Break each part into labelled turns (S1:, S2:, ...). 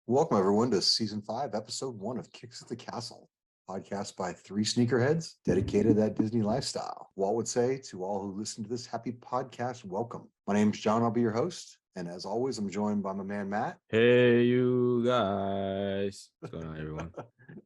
S1: Welcome, everyone, to Season 5, Episode 1 of Kicks at the Castle, podcast by three sneakerheads dedicated to that Disney lifestyle. Walt would say to all who listen to this happy podcast, welcome. My name is John. I'll be your host. And as always, I'm joined by my man, Matt.
S2: Hey, you guys. What's going on, everyone?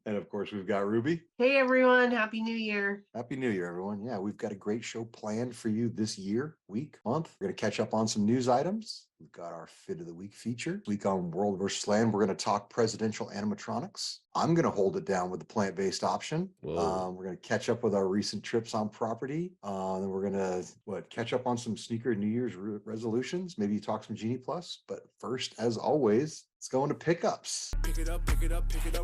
S1: And of course, we've got Ruby.
S3: Hey, everyone. Happy New Year.
S1: Happy New Year, everyone. Yeah, we've got a great show planned for you this year, week, month. We're going to catch up on some news items. We've got our Fit of the Week feature. Week on World vs. Land, we're going to talk presidential animatronics. I'm going to hold it down with the plant-based option. We're going to catch up with our recent trips on property. Then we're going to catch up on some sneaker New Year's resolutions. Maybe talk some Genie Plus. But first, as always, let's go into pickups.
S4: Pick it up,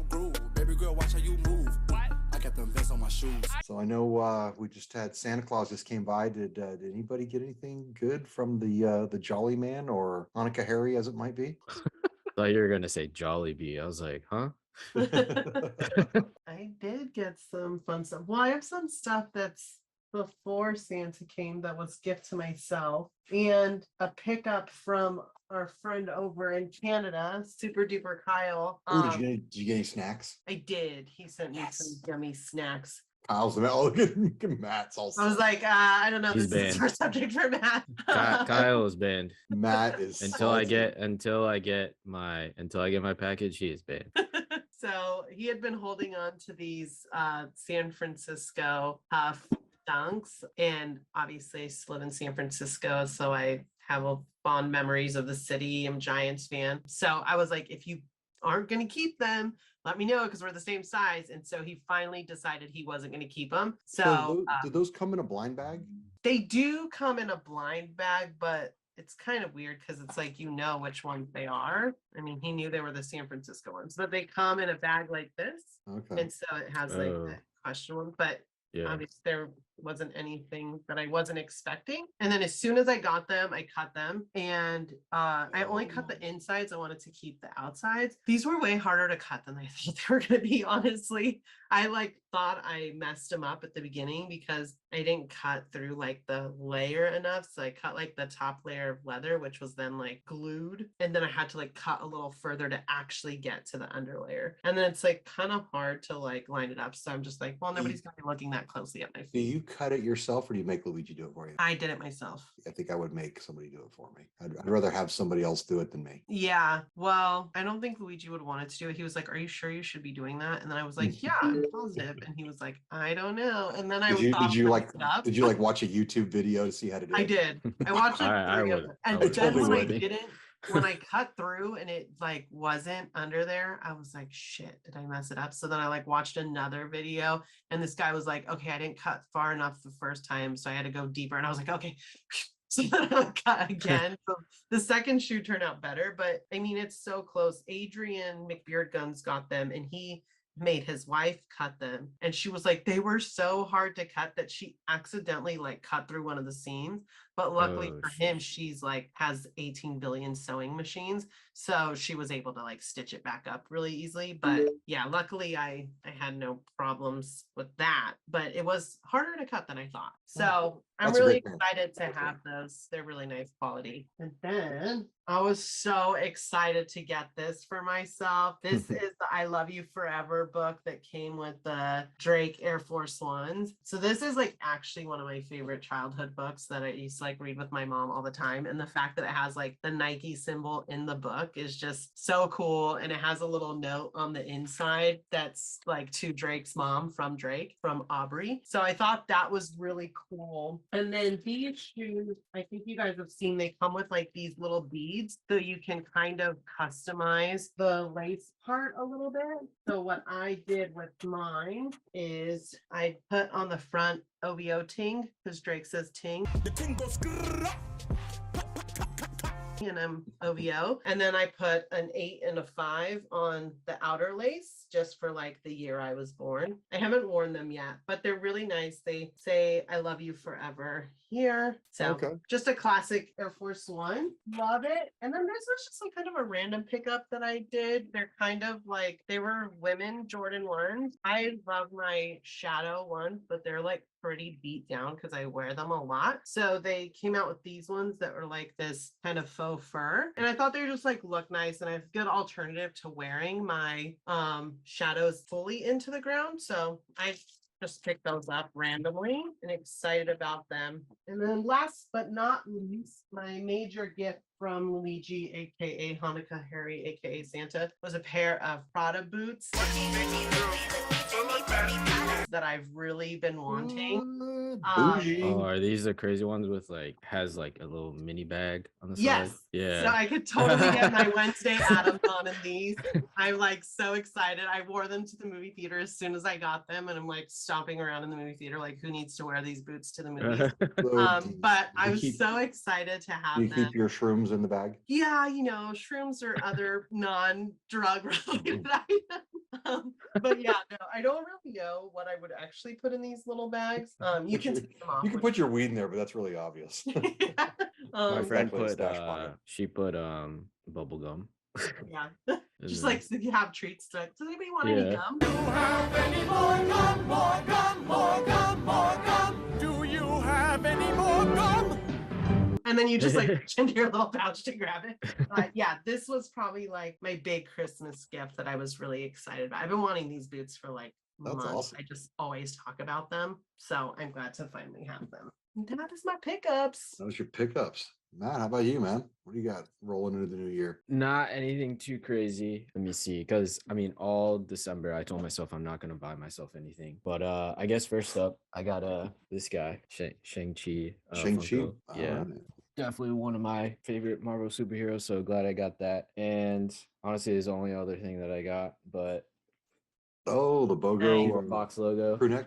S4: groove. Baby girl, watch how you move. What? I got them vests on my shoes.
S1: So I know we just had Santa Claus just came by. Did anybody get anything good from the Jolly Man or Hanukkah Harry, as it might be?
S2: I thought you were going to say Jolly Bee. I was like, huh?
S3: I did get some fun stuff. Well, I have some stuff that's before Santa came that was gift to myself, and a pickup from our friend over in Canada, Super Duper Kyle.
S1: Ooh, did you get any snacks?
S3: I did. He sent me some yummy snacks.
S1: Kyle's the look at Matt's also.
S3: I was like, I don't know.
S2: He's
S3: This is our subject for Matt.
S2: Kyle is banned.
S1: Matt is
S2: until I get my package. He is banned.
S3: So he had been holding on to these San Francisco dunks, and obviously I still live in San Francisco, so I have fond memories of the city. I'm a Giants fan, so I was like, if you aren't going to keep them, let me know, because we're the same size. And so he finally decided he wasn't going to keep them. So
S1: do those come in a blind bag?
S3: They do come in a blind bag, but it's kind of weird because it's like, you know which ones they are. I mean, he knew they were the San Francisco ones, but they come in a bag like this.
S1: Okay.
S3: And so it has like the question one, but obviously there wasn't anything that I wasn't expecting. And then as soon as I got them, I cut them, and I only cut the insides. I wanted to keep the outsides. These were way harder to cut than I thought they were going to be, honestly. I thought I messed them up at the beginning because I didn't cut through like the layer enough. So I cut like the top layer of leather, which was then like glued. And then I had to like cut a little further to actually get to the underlayer. And then it's like kind of hard to like line it up. So I'm just like, well, nobody's going to be looking that closely at my feet.
S1: Do you cut it yourself or do you make Luigi do it for you?
S3: I did it myself.
S1: I think I would make somebody do it for me. I'd rather have somebody else do it than me.
S3: Yeah. Well, I don't think Luigi would want it to do it. He was like, are you sure you should be doing that? And then I was like, yeah, I'm positive. And he was like, I don't know. And then did you
S1: watch a YouTube video to see how to do it?
S3: I did. I watched like
S2: I would.
S3: And
S2: then
S3: totally when I cut through and it like wasn't under there, I was like, shit, did I mess it up? So then I like watched another video, and this guy was like, okay, I didn't cut far enough the first time, so I had to go deeper. And I was like, okay. So then I cut again. So the second shoe turned out better, but I mean, it's so close. Adrian McBeardguns got them, and he made his wife cut them, and she was like, they were so hard to cut that she accidentally like cut through one of the seams. But luckily for him, she's like has 18 billion sewing machines, so she was able to like stitch it back up really easily. But yeah, luckily I had no problems with that, but it was harder to cut than I thought. So I'm really excited to have those. They're really nice quality. And then I was so excited to get this for myself. This is the I Love You Forever book that came with the Drake Air Force Ones. So this is like actually one of my favorite childhood books that I used to like read with my mom all the time. And the fact that it has like the Nike symbol in the book is just so cool. And it has a little note on the inside that's like to Drake's mom from Drake, from Aubrey. So I thought that was really cool. And then these shoes, I think you guys have seen, they come with like these little beads, so you can kind of customize the lace part a little bit. So what I did with mine is I put on the front OVO ting, because Drake says ting.
S4: The ting goes
S3: And I'm OVO. And then I put an 8 and a 5 on the outer lace just for like the year I was born. I haven't worn them yet, but they're really nice. They say, I love you forever. here. So
S1: Okay.
S3: just a classic Air Force One. Love it. And then this was just like kind of a random pickup that I did. They're kind of like, they were women Jordan 1s. I love my shadow ones, but they're like pretty beat down because I wear them a lot. So they came out with these ones that were like this kind of faux fur. And I thought they were just like look nice and a good alternative to wearing my shadows fully into the ground. So I just picked those up randomly and excited about them. And then last but not least, my major gift from Luigi, aka Hanukkah Harry, aka Santa, was a pair of Prada boots that I've really been wanting.
S1: Bougie.
S2: Oh, are these the crazy ones with like has like a little mini bag on the side?
S3: Yes.
S2: Yeah.
S3: So I could totally get my Wednesday Addams on in these. I'm like so excited. I wore them to the movie theater as soon as I got them, and I'm like stomping around in the movie theater, like who needs to wear these boots to the movies? But I was so excited to
S1: Do
S3: have
S1: you
S3: them.
S1: keep your shrooms in the bag?
S3: Yeah, you know, shrooms or other non-drug related items. But yeah, no, I don't really know what I would actually put in these little bags. You
S1: Put
S3: can
S1: your-
S3: take them off.
S1: You can put your weed in there, but that's really obvious.
S3: Yeah.
S2: My friend
S1: Definitely a
S2: put
S1: stash pocket.
S2: she put bubble gum.
S3: Yeah.
S2: And
S3: Just
S2: then-
S3: like so you have treats to it. Does anybody want any
S2: Yeah.
S3: gum?
S4: Do you have any more gum? More gum, more gum, more gum. Do you have any more gum?
S3: And then you just like reach into your little pouch to grab it. Yeah, this was probably like my big Christmas gift that I was really excited about. I've been wanting these boots for like
S1: That's
S3: months.
S1: awesome.
S3: I just always talk about them. So I'm glad to finally have them. And that is my pickups.
S1: Those your pickups. Matt, how about you, man? What do you got rolling into the new year?
S2: Not anything too crazy. Let me see. Because I mean, all December I told myself I'm not gonna buy myself anything. But I guess first up, I got this guy, Shang-Chi.
S1: Shang-Chi?
S2: Funko. Yeah.
S1: Alright.
S2: Definitely one of my favorite Marvel superheroes. So glad I got that. And honestly, it's the only other thing that I got. But
S1: Oh, the BOGO
S3: Nice.
S2: box logo.
S1: crew neck.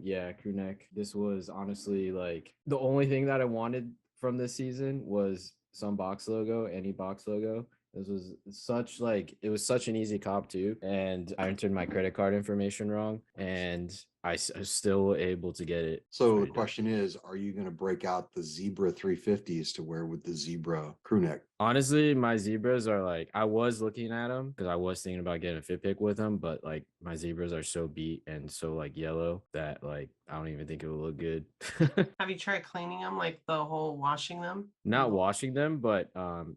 S2: Yeah, crew neck. This was honestly like the only thing that I wanted from this season was some box logo, any box logo. This was such like it was such an easy cop too, and I entered my credit card information wrong, and I was still able to get it.
S1: So the
S2: Pretty dope.
S1: question is, are you going to break out the Zebra 350s to wear with the Zebra crew neck?
S2: Honestly, my zebras are like I was looking at them because I was thinking about getting a fit pick with them, but like my zebras are so beat and so like yellow that like I don't even think it will look good.
S3: Have you tried cleaning them, like the whole washing them?
S2: Not washing them, but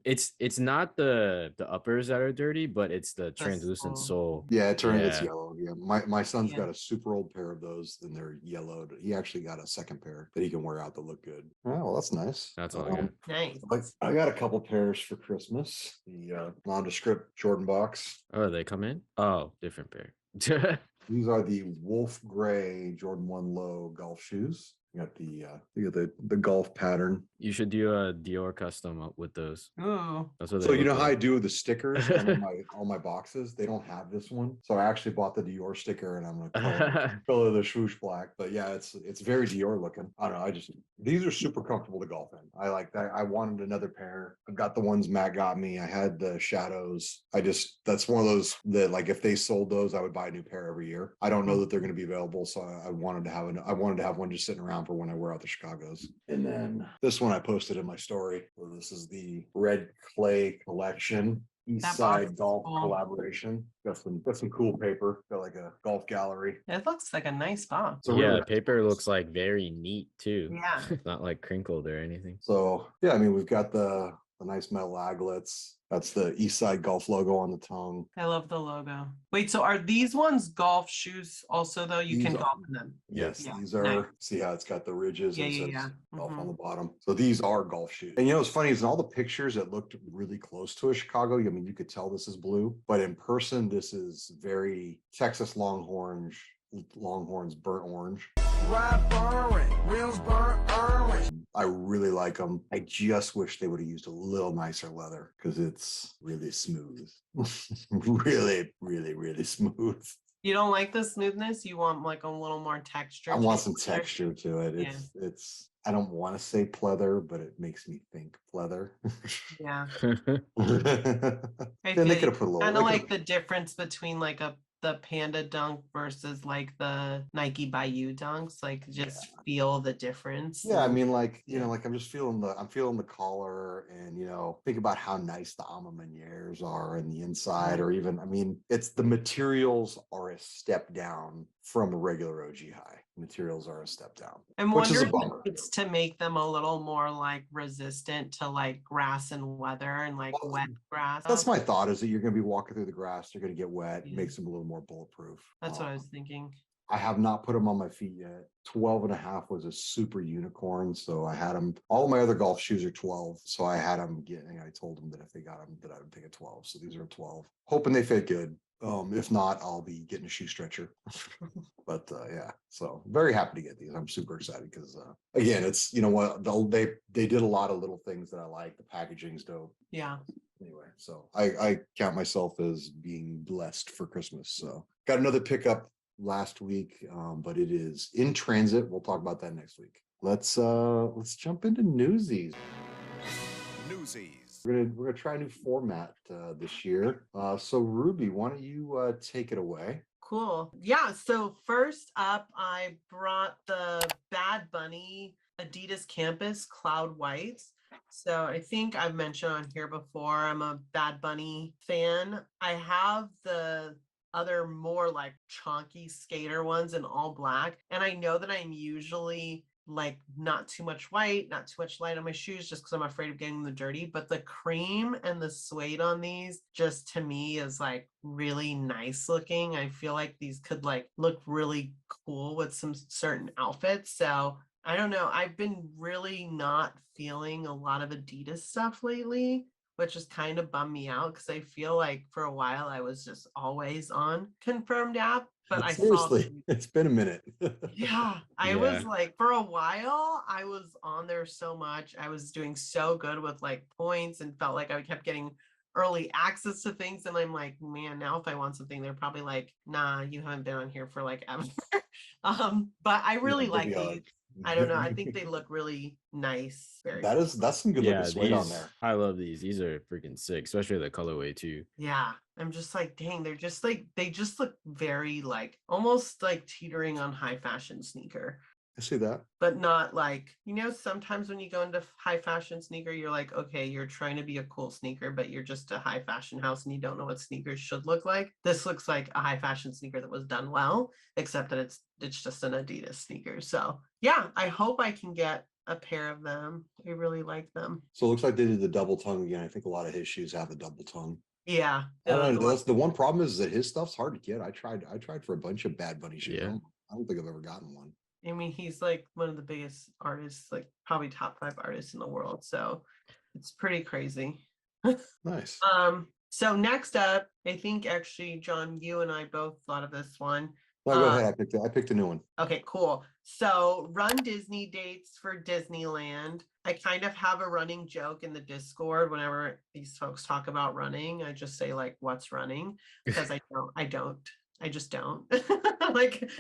S2: it's not the uppers that are dirty, but it's the translucent sole.
S1: Yeah, it turned it's
S2: Yeah.
S1: yellow. Yeah, my son's
S3: Yeah.
S1: got a super old pair of those, and they're yellowed. He actually got a second pair that he can wear out that look good. Oh, well, that's nice.
S2: That's all I got.
S3: Nice.
S1: I got a couple pairs for Christmas. The nondescript Jordan box.
S2: Oh, they come in? Oh, different pair.
S1: These are the Wolf Gray Jordan 1 Low golf shoes. You got the golf pattern.
S2: You should do a Dior custom up with those.
S3: Ooh.
S2: That's what they
S1: So you know
S2: look
S1: how I
S2: like.
S1: do with the stickers on all my boxes? They don't have this one. So I actually bought the Dior sticker, and I'm gonna color the swoosh black. But yeah, it's very Dior looking. I don't know. These are super comfortable to golf in. I like that. I wanted another pair. I've got the ones Matt got me. I had the shadows. That's one of those that like if they sold those, I would buy a new pair every year. I don't know that they're going to be available, so I wanted to have one just sitting around for when I wear out the Chicagos. And then this one I posted in my story. So this is the Red Clay collection. East
S3: That box
S1: Side
S3: is
S1: Golf
S3: cool.
S1: collaboration. Got some cool paper. Got like a golf gallery.
S3: It looks like a nice box.
S1: So
S2: Yeah,
S1: really-
S2: the paper looks like very neat too.
S3: Yeah.
S2: It's not like crinkled or anything.
S1: So yeah, I mean we've got the nice metal aglets. That's the East Side Golf logo on the tongue.
S3: I love the logo. Wait, so are these ones golf shoes also though? You can
S1: These are-
S3: golf in them.
S1: Yes,
S3: Yeah,
S1: these are.
S3: nice.
S1: See how it's got the ridges
S3: Yeah,
S1: and
S3: yeah,
S1: says
S3: yeah.
S1: golf on
S3: Mhm.
S1: the bottom. So these are golf shoes. And you know what's funny is in all the pictures it looked really close to a Chicago. I mean, you could tell this is blue, but in person this is very Texas Longhorns burnt orange.
S4: Ride burn, wheels burn early.
S1: I really like them. I just wish they would have used a little nicer leather because it's really smooth. really, really, really smooth.
S3: You don't like the smoothness? You want like a little more texture?
S1: I
S3: to
S1: want
S3: it?
S1: some texture to it.
S3: Yeah.
S1: It's I don't want to say pleather, but it makes me think pleather.
S3: Yeah.
S1: Then
S3: I
S1: they
S3: feel
S1: could have put a little.
S3: kind
S1: they
S3: of
S1: could've-
S3: like the difference between like a the Panda Dunk versus like the Nike by You dunks, like just feel the difference.
S1: Yeah, I mean, like, like I'm just feeling I'm feeling the collar, and think about how nice the alma manières are in the inside, or even, I mean, it's the materials are a step down from a regular OG high. Materials are a step down.
S3: I'm
S1: which is a
S3: wondering
S1: bummer.
S3: if it's to make them a little more like resistant to like grass and weather and like wet grass.
S1: That's my thought, is that you're going to be walking through the grass, they're going to get wet,
S3: Yeah.
S1: makes them a little more bulletproof.
S3: That's what I was thinking.
S1: I have not put them on my feet yet. 12 and a half was a super unicorn. So I had them, all my other golf shoes are 12. So I had them I told them that if they got them, that I would pick a 12. So these are 12, hoping they fit good. If not, I'll be getting a shoe stretcher. But yeah, so very happy to get these. I'm super excited because again, it's, what, they did a lot of little things that I like. The packaging's dope.
S3: Yeah.
S1: Anyway, so I count myself as being blessed for Christmas. So got another pickup last week, but it is in transit. We'll talk about that next week. Let's jump into Newsies. We're gonna try a new format this year. So Ruby, why don't you take it away?
S3: Cool. Yeah. So first up, I brought the Bad Bunny Adidas Campus Cloud Whites. So I think I've mentioned on here before, I'm a Bad Bunny fan. I have the other more like chunky skater ones in all black. And I know that I'm usually like not too much white, not too much light on my shoes, just because I'm afraid of getting them dirty. But the cream and the suede on these just to me is like really nice looking. I feel like these could like look really cool with some certain outfits. So I don't know. I've been really not feeling a lot of Adidas stuff lately, which has kind of bummed me out because I feel like for a while I was just always on Confirmed app. But
S1: Seriously, it's been a minute.
S3: Yeah, I was like, for a while, I was on there so much. I was doing so good with like points and felt like I kept getting early access to things. And I'm like, man, now if I want something, they're probably like, nah, you haven't been on here for like ever. But I really like these. I don't know. I think they look really nice.
S1: That's some good looking suede on there.
S2: I love these. These are freaking sick, especially the colorway too.
S3: Yeah. I'm just like, dang, they're just like, they just look very like almost like teetering on high fashion sneaker.
S1: I see that.
S3: But not like, sometimes when you go into high fashion sneaker, you're like, okay, you're trying to be a cool sneaker, but you're just a high fashion house and you don't know what sneakers should look like. This looks like a high fashion sneaker that was done well, except that it's just an Adidas sneaker. So yeah, I hope I can get a pair of them. I really like them.
S1: So it looks like they did the double tongue again. I think a lot of his shoes have the double tongue.
S3: Yeah.
S1: I don't know, that's the one problem is that his stuff's hard to get. I tried for a bunch of Bad Bunny shoes.
S2: Yeah.
S1: I don't think I've ever gotten one.
S3: I mean, he's like one of the biggest artists, like probably top 5 artists in the world. So it's pretty crazy.
S1: Nice.
S3: So next up, I think actually, John, you and I both thought of this one.
S1: No, go ahead. I picked a new one.
S3: Okay, cool. So RunDisney dates for Disneyland. I kind of have a running joke in the Discord whenever these folks talk about running. I just say like, what's running? Because I just don't. Like,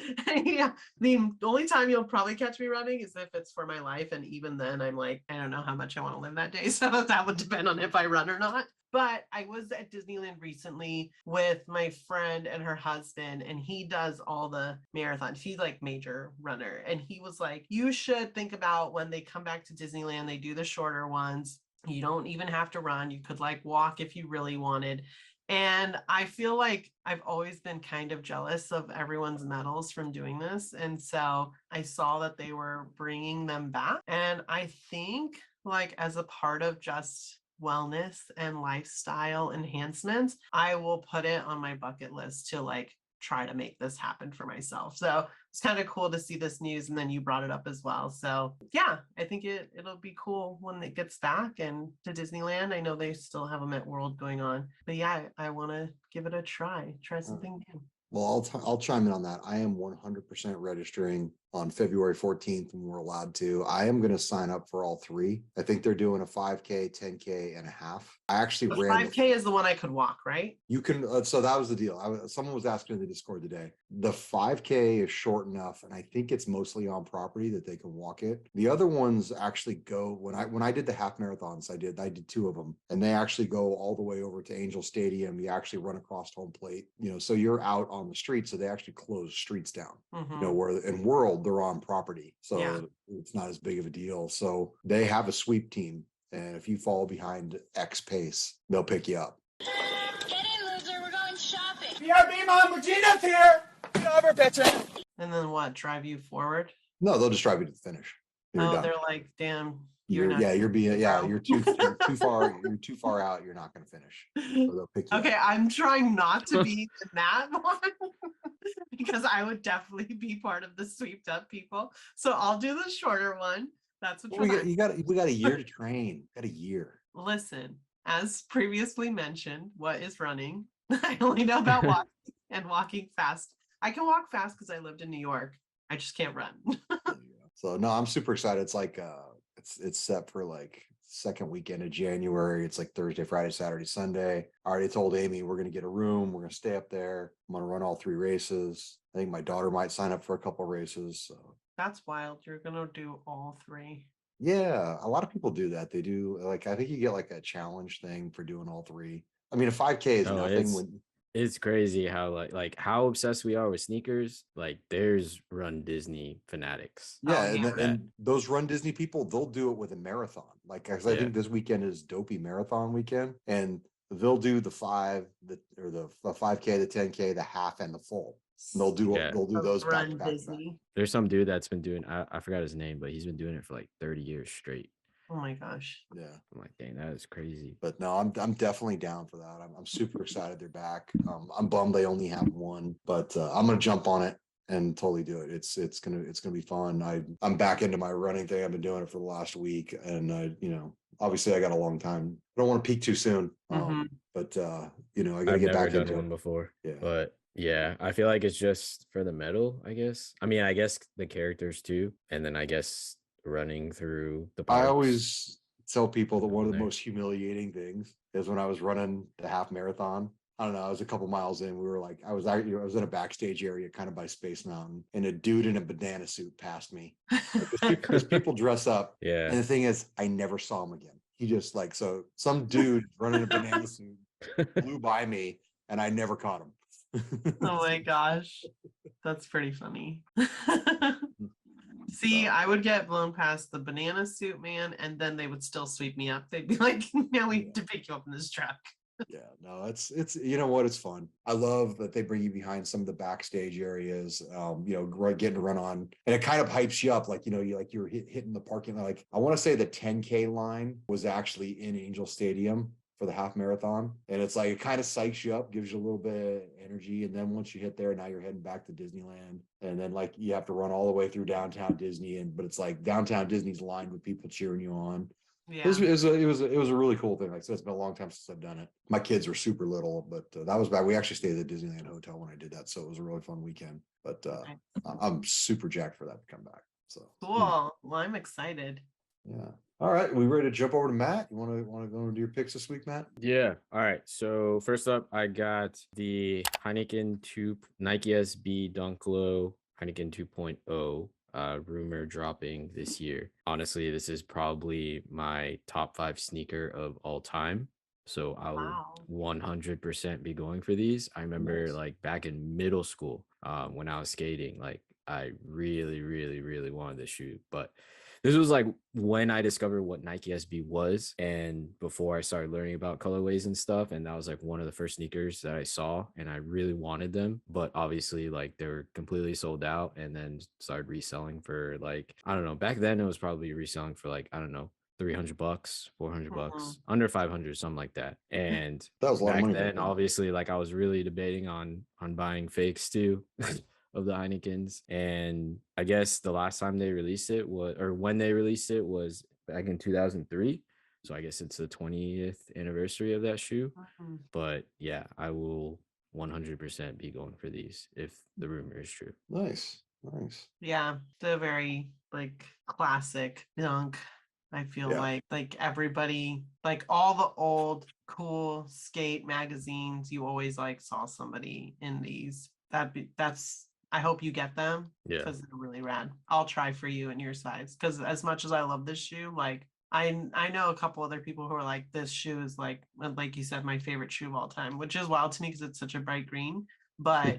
S3: yeah, the only time you'll probably catch me running is if it's for my life. And even then I'm like, I don't know how much I want to live that day. So that would depend on if I run or not. But I was at Disneyland recently with my friend and her husband, and he does all the marathons. He's like major runner. And he was like, you should think about when they come back to Disneyland, they do the shorter ones. You don't even have to run. You could like walk if you really wanted. And I feel like I've always been kind of jealous of everyone's medals from doing this. And so I saw that they were bringing them back. And I think like as a part of just wellness and lifestyle enhancements, I will put it on my bucket list to like try to make this happen for myself. So it's kind of cool to see this news, and then you brought it up as well. So yeah, I think it'll be cool when it gets back and to Disneyland. I know they still have them at World going on, but yeah, I want to give it a try something new.
S1: Well, I'll chime in on that. I am 100% registering on February 14th when we're allowed to. I am going to sign up for all three. I think they're doing a 5K, 10K, and a half. I actually
S3: The
S1: ran
S3: 5K is the one I could walk, right?
S1: You can, so that was the deal. Someone was asking in the Discord today. The 5K is short enough, and I think it's mostly on property that they can walk it. The other ones actually go when I did the half marathons, I did two of them, and they actually go all the way over to Angel Stadium. You actually run across home plate, so you're out on the street. So they actually close streets down.
S3: Mhm.
S1: Where in World they're on property, so
S3: Yeah.
S1: it's not as big of a deal. So they have a sweep team, and if you fall behind X pace, they'll pick you up.
S5: Get in, loser. We're going shopping.
S4: BRB Mom, Regina's here. Get over, bitch.
S3: And then what? Drive you forward?
S1: No, they'll just drive you to the finish. You're
S3: Oh,
S1: done.
S3: they're like, damn.
S1: You're
S3: not
S1: you're
S3: bro.
S1: too far. You're too far out. You're not going to finish. So they'll pick you
S3: Okay,
S1: up.
S3: I'm trying not to be in that one because I would definitely be part of the sweeped up people. So I'll do the shorter one. That's what
S1: We
S3: you're
S1: got a year to train. Got a year.
S3: Listen, as previously mentioned, what is running? I only know about walking and walking fast. I can walk fast because I lived in New York. I just can't run.
S1: So no, I'm super excited. It's like it's set for like second weekend of January. It's like Thursday, Friday, Saturday, Sunday. I already told Amy we're gonna get a room. We're gonna stay up there. I'm gonna run all three races. I think my daughter might sign up for a couple races. So
S3: That's wild. You're gonna do all three.
S1: yeah, a lot of people do that. They do like I think you get like a challenge thing for doing all three. I mean, a 5K is
S2: No,
S1: nothing when
S2: it's crazy how like how obsessed we are with sneakers. Like there's Run Disney fanatics.
S1: yeah,
S3: Oh, yeah.
S1: and those Run Disney people, they'll do it with a marathon. Like, 'cause I
S2: Yeah.
S1: think this weekend is Dopey Marathon weekend, and they'll do the 5K, the 10K, the half, and the full. And they'll do
S2: Yeah.
S1: those back to
S3: Run
S1: back to back.
S3: Disney.
S2: There's some dude that's been doing I forgot his name, but he's been doing it for like 30 years straight.
S3: Oh my gosh.
S1: Yeah,
S2: I'm like, dang, that is crazy.
S1: but no, I'm definitely down for that. I'm super excited they're back. I'm bummed they only have one, but I'm gonna jump on it and totally do it. It's gonna be fun. I'm back into my running thing. I've been doing it for the last week, and obviously I got a long time. I don't want to peak too soon, but I gotta
S2: I've
S1: get
S2: never
S1: back
S2: done
S1: into
S2: one
S1: it.
S2: before.
S1: Yeah.
S2: But yeah, I feel like it's just for the medal, I guess. I mean, I guess the characters too, and then I guess running through the
S1: I
S2: parks.
S1: always tell people that one of the
S2: There.
S1: most humiliating things is when I was running the half marathon. I don't know. I was a couple miles in. We were like, I was in a backstage area, kind of by Space Mountain, and a dude in a banana suit passed me. Because people dress up.
S2: Yeah.
S1: And the thing is, I never saw him again. He just so some dude running a banana suit flew by me, and I never caught him.
S3: Oh my gosh. That's pretty funny. See, I would get blown past the banana suit man, and then they would still sweep me up. They'd be like, now we have to pick you up in this truck.
S1: Yeah, no, it's you know what, it's fun. I love that they bring you behind some of the backstage areas, getting to run on, and it kind of hypes you up, like you're hitting the parking lot. Like I want to say the 10K line was actually in Angel Stadium for the half marathon, and it's like it kind of psychs you up, gives you a little bit of energy, and then once you hit there, now you're heading back to Disneyland, and then like you have to run all the way through downtown Disney, but it's like downtown Disney's lined with people cheering you on.
S3: Yeah.
S1: It was a really cool thing. Like I said, it's been a long time since I've done it. My kids were super little, but that was back. We actually stayed at the Disneyland Hotel when I did that, so it was a really fun weekend. But I'm super jacked for that to come back. So
S3: Cool. Well, I'm excited.
S1: yeah. All right, we ready to jump over to Matt? You want to go and do your picks this week, Matt?
S2: Yeah. All right. So first up, I got the Heineken Nike SB Dunk Low Heineken 2.0 rumor dropping this year. Honestly, this is probably my top 5 sneaker of all time. So I'll 100% be going for these. I remember like back in middle school, when I was skating, like I really, really, really wanted this shoe, but this was like when I discovered what Nike SB was, and before I started learning about colorways and stuff. And that was like one of the first sneakers that I saw, and I really wanted them. But obviously, like they were completely sold out, and then started reselling for like, I don't know. Back then, it was probably reselling for like, I don't know, $300, $400, under 500, something like that. And
S1: That was a lot of
S2: back
S1: money.
S2: then, obviously, like I was really debating on buying fakes too. Of the Heinekens, and I guess the last time they released it when they released it was back in 2003. So I guess it's the 20th anniversary of that shoe. But yeah, I will 100% be going for these if the rumor is true.
S1: Nice. Nice.
S3: Yeah, the very like classic dunk. I feel
S1: Yeah.
S3: like everybody, like all the old cool skate magazines, you always like saw somebody in these. That's I hope you get them
S2: Yeah.
S3: because they're really rad. I'll try for you and your size because as much as I love this shoe, like I know a couple other people who are like this shoe is like you said, my favorite shoe of all time, which is wild to me because it's such a bright green. But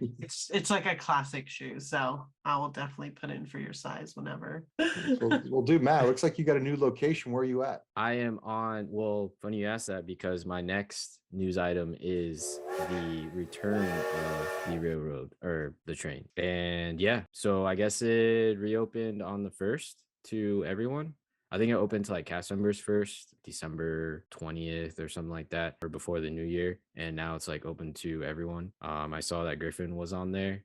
S3: it's like a classic shoe, so I will definitely put in for your size whenever.
S1: Well, dude, Matt, it looks like you got a new location. Where are you at?
S2: I am on, well, funny you asked that because my next news item is the return of the railroad or the train. And yeah, so I guess it reopened on the 1st to everyone. I think it opened to like cast members first, December 20th or something like that, or before the new year. And now it's like open to everyone. I saw that Griffin was on there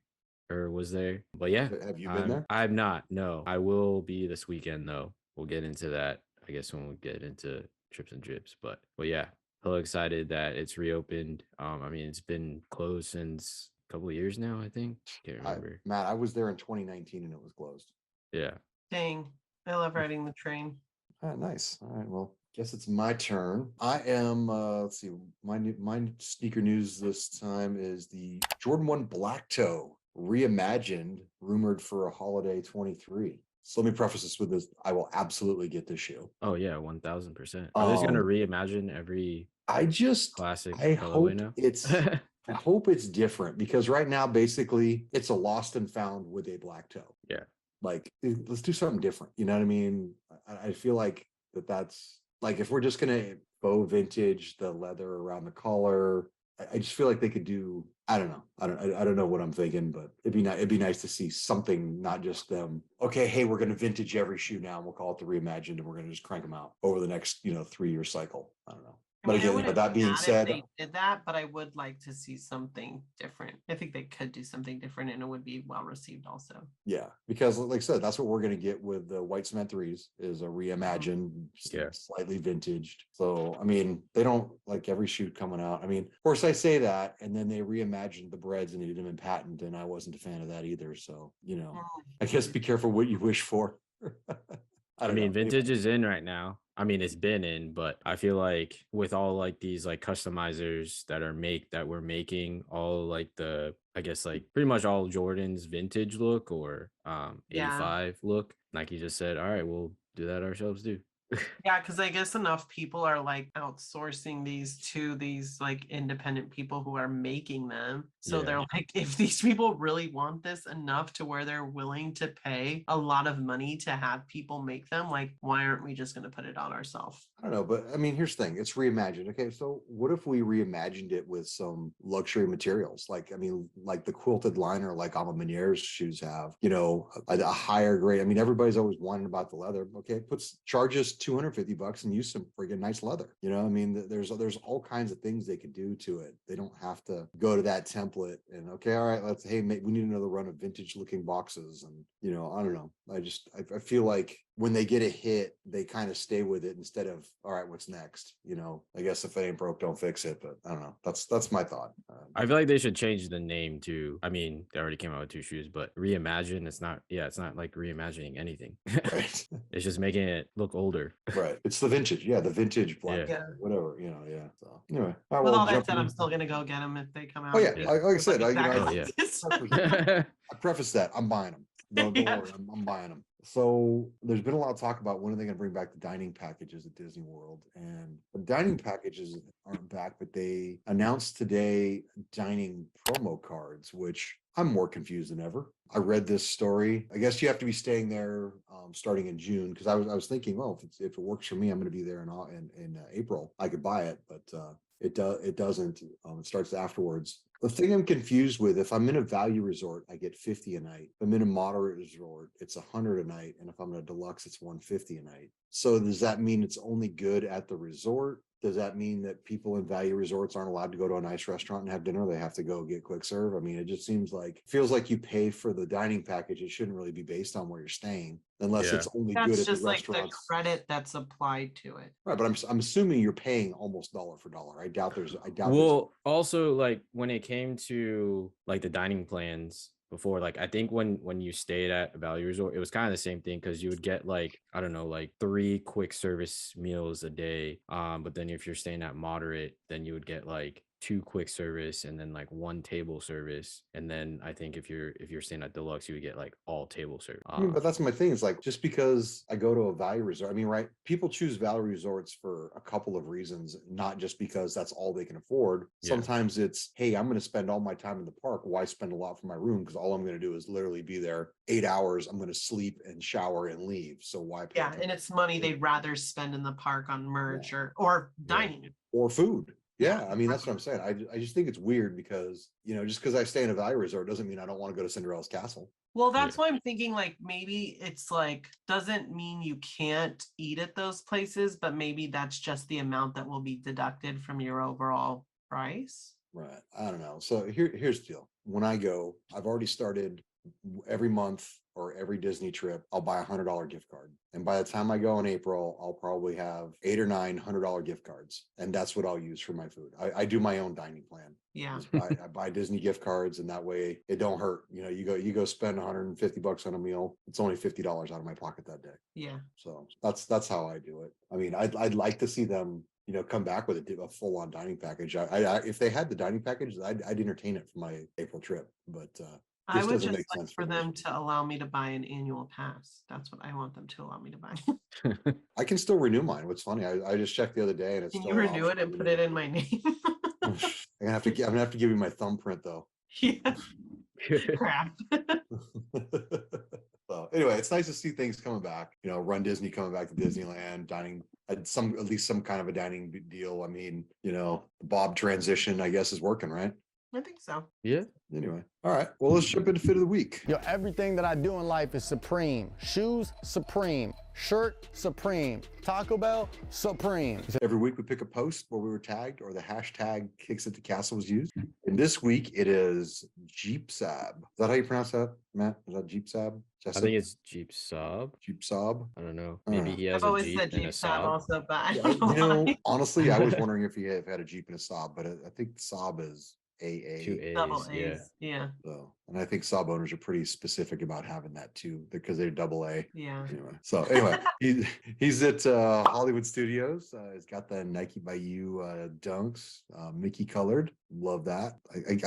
S2: or was there. But yeah,
S1: Have you been there?
S2: I'm not. No, I will be this weekend though. We'll get into that, I guess, when we get into trips and drips. But yeah, hella excited that it's reopened. I mean, it's been closed since a couple of years now, I think. Can't remember.
S1: Matt, I was there in 2019 and it was closed.
S2: Yeah.
S3: Dang, I love riding the train.
S1: Nice. All right. Well, guess it's my turn. I am. Let's see. My sneaker news this time is the Jordan 1 Black Toe reimagined, rumored for a holiday 23. So let me preface this with this: I will absolutely get this shoe.
S2: Oh yeah, 1000%. Are they just gonna reimagine every classic
S1: I
S2: colorway
S1: hope
S2: now?
S1: it's I hope it's different because right now basically it's a lost and found with a black toe.
S2: Yeah.
S1: Like let's do something different. You know what I mean? I feel like that's like if we're just gonna faux vintage the leather around the collar, I just feel like they could do. I don't know. I don't know what I'm thinking, but it'd be nice to see something, not just them. Okay, hey, we're gonna vintage every shoe now, and we'll call it the reimagined, and we're gonna just crank them out over the next 3-year cycle. I don't know.
S3: I
S1: But
S3: mean, I
S1: again,
S3: wouldn't
S1: that
S3: be
S1: being
S3: mad if
S1: said,
S3: they did that, but I would like to see something different. I think they could do something different and it would be well received also.
S1: yeah, because like I said, that's what we're going to get with the white cement threes is a reimagined,
S2: Yeah.
S1: slightly vintaged. So, I mean, they don't like every shoe coming out. I mean, of course I say that, and then they reimagined the breads and they did them in patent, and I wasn't a fan of that either. So, I guess be careful what you wish for.
S2: I mean, vintage is in right now. I mean, it's been in, but I feel like with all like these like customizers that we're making all like I guess like pretty much all Jordan's vintage look or 85 look. Nike just said, all right, we'll do that ourselves too.
S3: Yeah, because I guess enough people are like outsourcing these to these like independent people who are making them. So
S2: Yeah.
S3: they're like, if these people really want this enough to where they're willing to pay a lot of money to have people make them, like, why aren't we just going to put it out ourselves?
S1: I don't know, but I mean, here's the thing: it's reimagined. Okay, so what if we reimagined it with some luxury materials? Like, I mean, like the quilted liner, like Alma Munier's shoes have, a higher grade. I mean, everybody's always whining about the leather. Okay, charges $250 and use some friggin' nice leather. I mean, there's all kinds of things they could do to it. They don't have to go to that template and okay, all right, we need another run of vintage looking boxes. And I don't know. I feel like when they get a hit, they kind of stay with it instead of, all right, what's next? I guess if it ain't broke, don't fix it. But I don't know. That's my thought.
S2: I feel like they should change the name to, I mean, they already came out with 2 shoes, but reimagine, it's not like reimagining anything.
S1: Right.
S2: It's just making it look older.
S1: Right. It's the vintage. Yeah. The vintage black,
S3: Yeah.
S1: whatever, yeah. So anyway. All right,
S3: With
S1: well,
S3: all that
S1: jump
S3: said,
S1: in.
S3: I'm still going to go get them if they come out.
S1: Oh yeah.
S2: Yeah.
S1: Like I said,
S3: Exactly
S2: Oh,
S3: like
S2: yeah.
S3: this.
S1: I preface that I'm buying them. Don't
S3: Yeah.
S1: worry, I'm buying them. So there's been a lot of talk about when are they going to bring back the dining packages at Disney World, and the dining packages aren't back, but they announced today dining promo cards, which I'm more confused than ever. I read this story. I guess you have to be staying there starting in June because I was thinking, well, if it works for me, I'm going to be there in April. I could buy it, but it doesn't. It starts afterwards. The thing I'm confused with, if I'm in a value resort, I get 50 a night. If I'm in a moderate resort, it's 100 a night. And if I'm in a deluxe, it's 150 a night. So does that mean it's only good at the resort? Does that mean that people in value resorts aren't allowed to go to a nice restaurant and have dinner? They have to go get quick serve. I mean, it just feels like you pay for the dining package. It shouldn't really be based on where you're staying unless
S2: Yeah.
S1: it's only
S3: That's
S1: good at
S3: just
S1: the
S3: like the
S1: restaurants.
S3: credit that's applied to it.
S1: Right, but I'm assuming you're paying almost dollar for dollar. I doubt there's
S2: Well, also like when it came to like the dining plans, before. Like I think when you stayed at a Valley Resort, it was kind of the same thing because you would get like, I don't know, like 3 quick service meals a day. But then if you're staying at moderate, then you would get like 2 quick service and then like 1 table service. And then I think if you're staying at deluxe, you would get like all table service.
S1: I mean, but that's my thing. It's like, just because I go to a value resort, I mean, right? People choose value resorts for a couple of reasons, not just because that's all they can afford.
S2: Yeah.
S1: Sometimes it's, hey, I'm going to spend all my time in the park. Why spend a lot from my room? Because all I'm going to do is literally be there 8 hours. I'm going to sleep and shower and leave. So why pay?
S3: Yeah, and it's money they'd rather spend in the park on merch
S1: Yeah.
S3: or dining.
S1: Or food. Yeah,
S3: Yeah.
S1: I mean, that's what I'm saying. I just think it's weird because, just because I stay in a value resort doesn't mean I don't want to go to Cinderella's castle.
S3: Well, that's why I'm thinking like maybe it's like doesn't mean you can't eat at those places, but maybe that's just the amount that will be deducted from your overall price.
S1: Right. I don't know. So here's the deal. When I go, I've already started every month or every Disney trip, I'll buy $100 gift card. And by the time I go in April, I'll probably have 8 or 9 $100 gift cards. And that's what I'll use for my food. I do my own dining plan.
S3: Yeah.
S1: I buy Disney gift cards, and that way it don't hurt. You go spend $150 on a meal. It's only $50 out of my pocket that day.
S3: Yeah.
S1: So that's how I do it. I mean, I'd like to see them, come back with a full-on dining package. I if they had the dining package, I'd entertain it for my April trip. But
S3: I would
S1: doesn't
S3: just
S1: make
S3: like
S1: sense
S3: for
S1: for
S3: them
S1: this
S3: to allow me to buy an annual pass. That's what I want them to allow me to buy.
S1: I can still renew mine. What's funny, I just checked the other day, and it's
S3: Can
S1: still
S3: you
S1: an
S3: renew it
S1: option
S3: and
S1: to
S3: put
S1: renew.
S3: it in my name?
S1: I'm gonna have to give you my thumbprint though.
S3: Yeah. Crap.
S1: So anyway, it's nice to see things coming back. runDisney coming back to Disneyland, dining at least some kind of a dining deal. I mean, the Bob transition, I guess, is working, right?
S3: I think so.
S2: Yeah.
S1: Anyway, all right. Well, let's jump into fit of the week.
S6: Yo, everything that I do in life is supreme. Shoes, supreme. Shirt, supreme. Taco Bell, supreme.
S1: Every week we pick a post where we were tagged or the hashtag Kicks at the Castle was used. And this week it is Jeep Sab. Is that how you pronounce that, Matt? Is that Jeep Sab?
S2: I think it's Jeep Saab.
S1: Jeep Saab.
S2: I don't know.
S1: I don't
S2: Maybe
S1: know.
S2: he has
S3: I've
S2: a
S3: always
S2: Jeep
S3: said
S2: and a
S3: Jeep Saab
S2: Saab.
S3: also, but I
S1: Yeah,
S3: don't know why.
S1: honestly, I was wondering if he had a Jeep and a Saab, but I think Saab is AA.
S2: 2 A's.
S3: Double
S2: Yeah.
S3: A's. Yeah.
S1: So, and I think Saab owners are pretty specific about having that too, because they're double A.
S3: Yeah.
S1: Anyway, he's at Hollywood Studios. He's got the Nike by You Dunks, Mickey colored. Love that.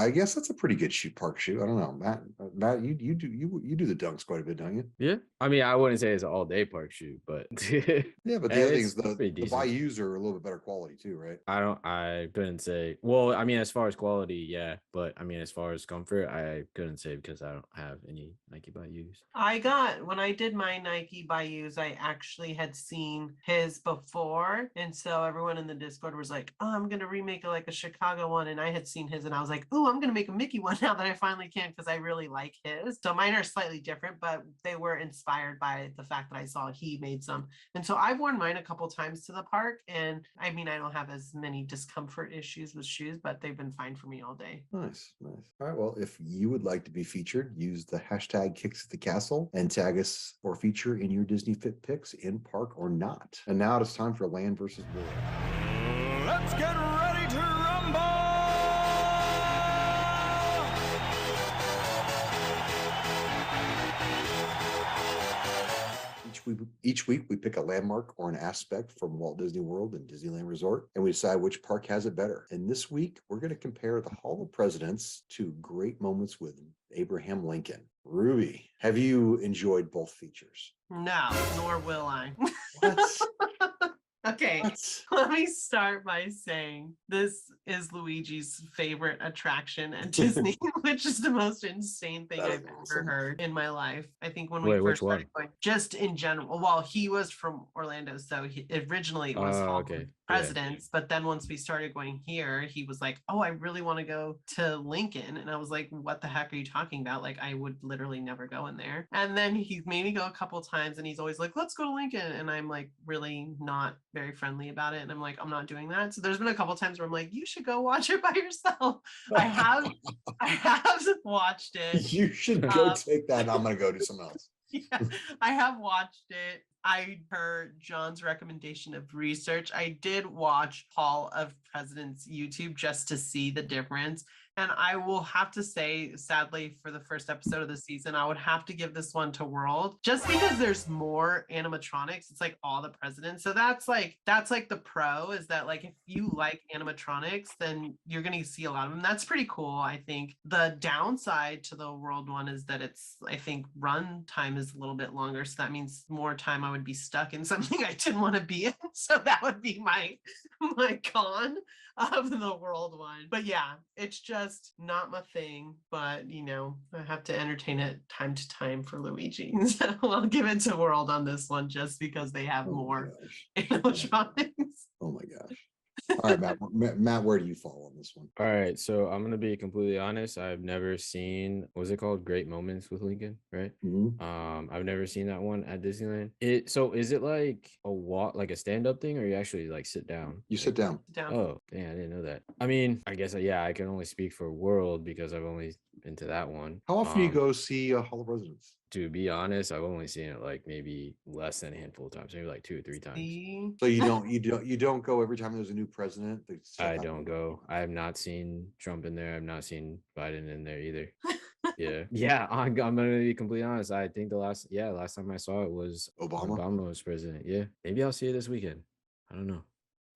S1: I guess that's a pretty good park shoe. I don't know, Matt. You do the Dunks quite a bit, don't you?
S2: Yeah. I mean, I wouldn't say it's an all-day park shoe, but
S1: Yeah, but the other thing
S2: it's
S1: is the
S2: pretty decent.
S1: Bayous are a little bit better quality too, right?
S2: I couldn't say. Well, I mean, as far as quality, yeah, but I mean, as far as comfort, I couldn't say because I don't have any Nike Bayous.
S3: When I did my Nike Bayous, I actually had seen his before. And so everyone in the Discord was like, oh, I'm going to remake it like a Chicago one. And I had seen his and I was like, oh, I'm going to make a Mickey one now that I finally can because I really like his. So mine are slightly different, but they were inspired by the fact that I saw he made some. And so I've worn mine a couple times to the park. And I mean, I don't have as many discomfort issues with shoes, but they've been fine for me all day.
S1: Nice. All right. Well, if you would like to be featured, use the hashtag Kicks at the Castle and tag us for feature in your Disney Fit picks in park or not. And now it's time for Land versus World.
S4: Let's get ready to rumble!
S1: Each week we pick a landmark or an aspect from Walt Disney World and Disneyland Resort, and we decide which park has it better. And this week we're going to compare the Hall of Presidents to great moments with Abraham Lincoln. Ruby, have you enjoyed both features?
S3: No, nor will I.
S1: What?
S3: Okay,
S1: What?
S3: let me start by saying this is Luigi's favorite attraction at Disney, which is the most insane thing
S1: That is
S3: I've
S1: awesome.
S3: ever heard in my life. I think when we
S2: Wait, which
S3: first started
S2: one?
S3: going, just in general, well, he was from Orlando, so originally it was Hall of
S2: Okay.
S3: Presidents, but then once we started going here, he was like, oh, I really want to go to Lincoln. And I was like, what the heck are you talking about? Like, I would literally never go in there. And then he's made me go a couple times and he's always like, let's go to Lincoln. And I'm like, really not very friendly about it. And I'm like, I'm not doing that. So there's been a couple times where I'm like, you should go watch it by yourself. I have watched it.
S1: You should go
S3: Um,
S1: take that, and I'm going to go do something else.
S3: Yeah, I have watched it. I heard John's recommendation of research. I did watch Hall of Presidents YouTube just to see the difference. And I will have to say, sadly, for the first episode of the season, I would have to give this one to World just because there's more animatronics. It's like all the presidents. So that's like the pro is that like if you like animatronics, then you're gonna see a lot of them. That's pretty cool. I think the downside to the World one is that I think run time is a little bit longer. So that means more time I would be stuck in something I didn't want to be in. So that would be my con of the World one. But yeah, it's just not my thing. But I have to entertain it time to time for Luigi. So I'll give it to World on this one just because they have more animatronics.
S1: Oh my gosh. All right, Matt, where do you fall on this one?
S2: All right, so I'm gonna be completely honest. I've never seen what's it called? Great Moments with Lincoln, right? I've never seen that one at Disneyland. So is it like a walk, like a stand-up thing, or you actually like sit down?
S1: You sit down.
S2: Oh, yeah, I didn't know that. I mean, I guess I can only speak for World because I've only been to that one.
S1: How often do you go see Hall of Presidents?
S2: To be honest, I've only seen it like maybe less than a handful of times, maybe like 2 or 3 times.
S1: So you don't go every time there's a new president?
S2: I don't go. I have not seen Trump in there. I've not seen Biden in there either. Yeah. I'm gonna be completely honest. I think the last time I saw it was Obama was president. Yeah, maybe I'll see it this weekend. I don't know.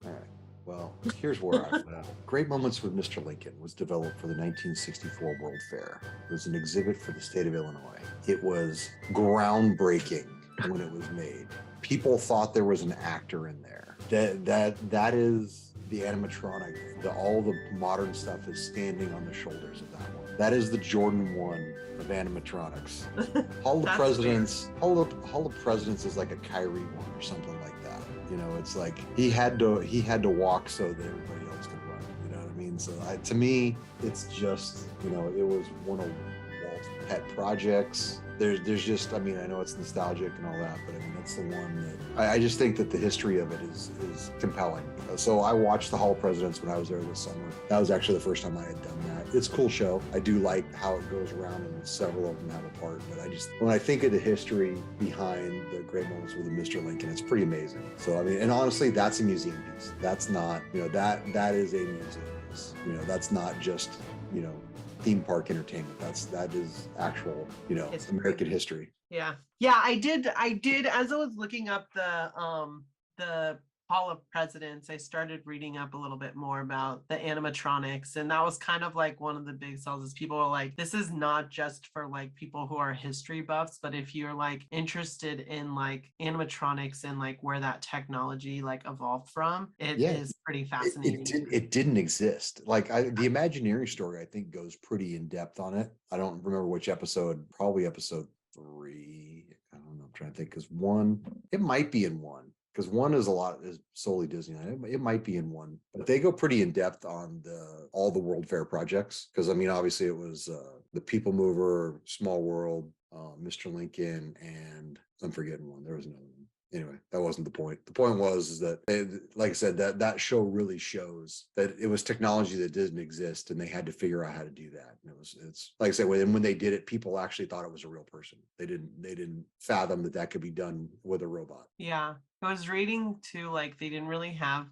S1: All right. Well, here's where I fall. Great Moments with Mr. Lincoln was developed for the 1964 World Fair. It was an exhibit for the state of Illinois. It was groundbreaking when it was made. People thought there was an actor in there. That is the animatronic. All the modern stuff is standing on the shoulders of that one. That is the Jordan 1 of animatronics. Hall of Presidents is like a Kyrie 1 or something like that. It's like he had to walk so that everybody else could run. You know what I mean? So to me, it's just it was one of Walt's pet projects. There's just I know it's nostalgic and all that, but that's the one that I just think that the history of it is compelling. So I watched the Hall of Presidents when I was there this summer. That was actually the first time I had done that. It's a cool show. I do like how it goes around and several of them have a part, but when I think of the history behind the Great Moments with Mr. Lincoln, it's pretty amazing. So and honestly, that's a museum piece. That's not, that is a museum piece. That's not just, theme park entertainment. That is actual, American history.
S3: Yeah. I did as I was looking up the Hall of Presidents, I started reading up a little bit more about the animatronics, and that was kind of like one of the big sells is people are like, this is not just for like people who are history buffs, but if you're like interested in like animatronics and like where that technology like evolved from, it is pretty fascinating.
S1: It didn't exist. Like the Imagineering story, I think, goes pretty in depth on it. I don't remember which episode, probably episode 3. I don't know. I'm trying to think because it might be in 1. Because 1 is solely Disneyland. It might be in 1, but they go pretty in depth on all the World Fair projects. Because obviously it was the People Mover, Small World, Mr. Lincoln, and I'm forgetting one. There was another one. Anyway, that wasn't the point. The point was that, like I said, that show really shows that it was technology that didn't exist, and they had to figure out how to do that. And it's like I said, when they did it, people actually thought it was a real person. They didn't fathom that could be done with a robot.
S3: Yeah. I was reading too, like they didn't really have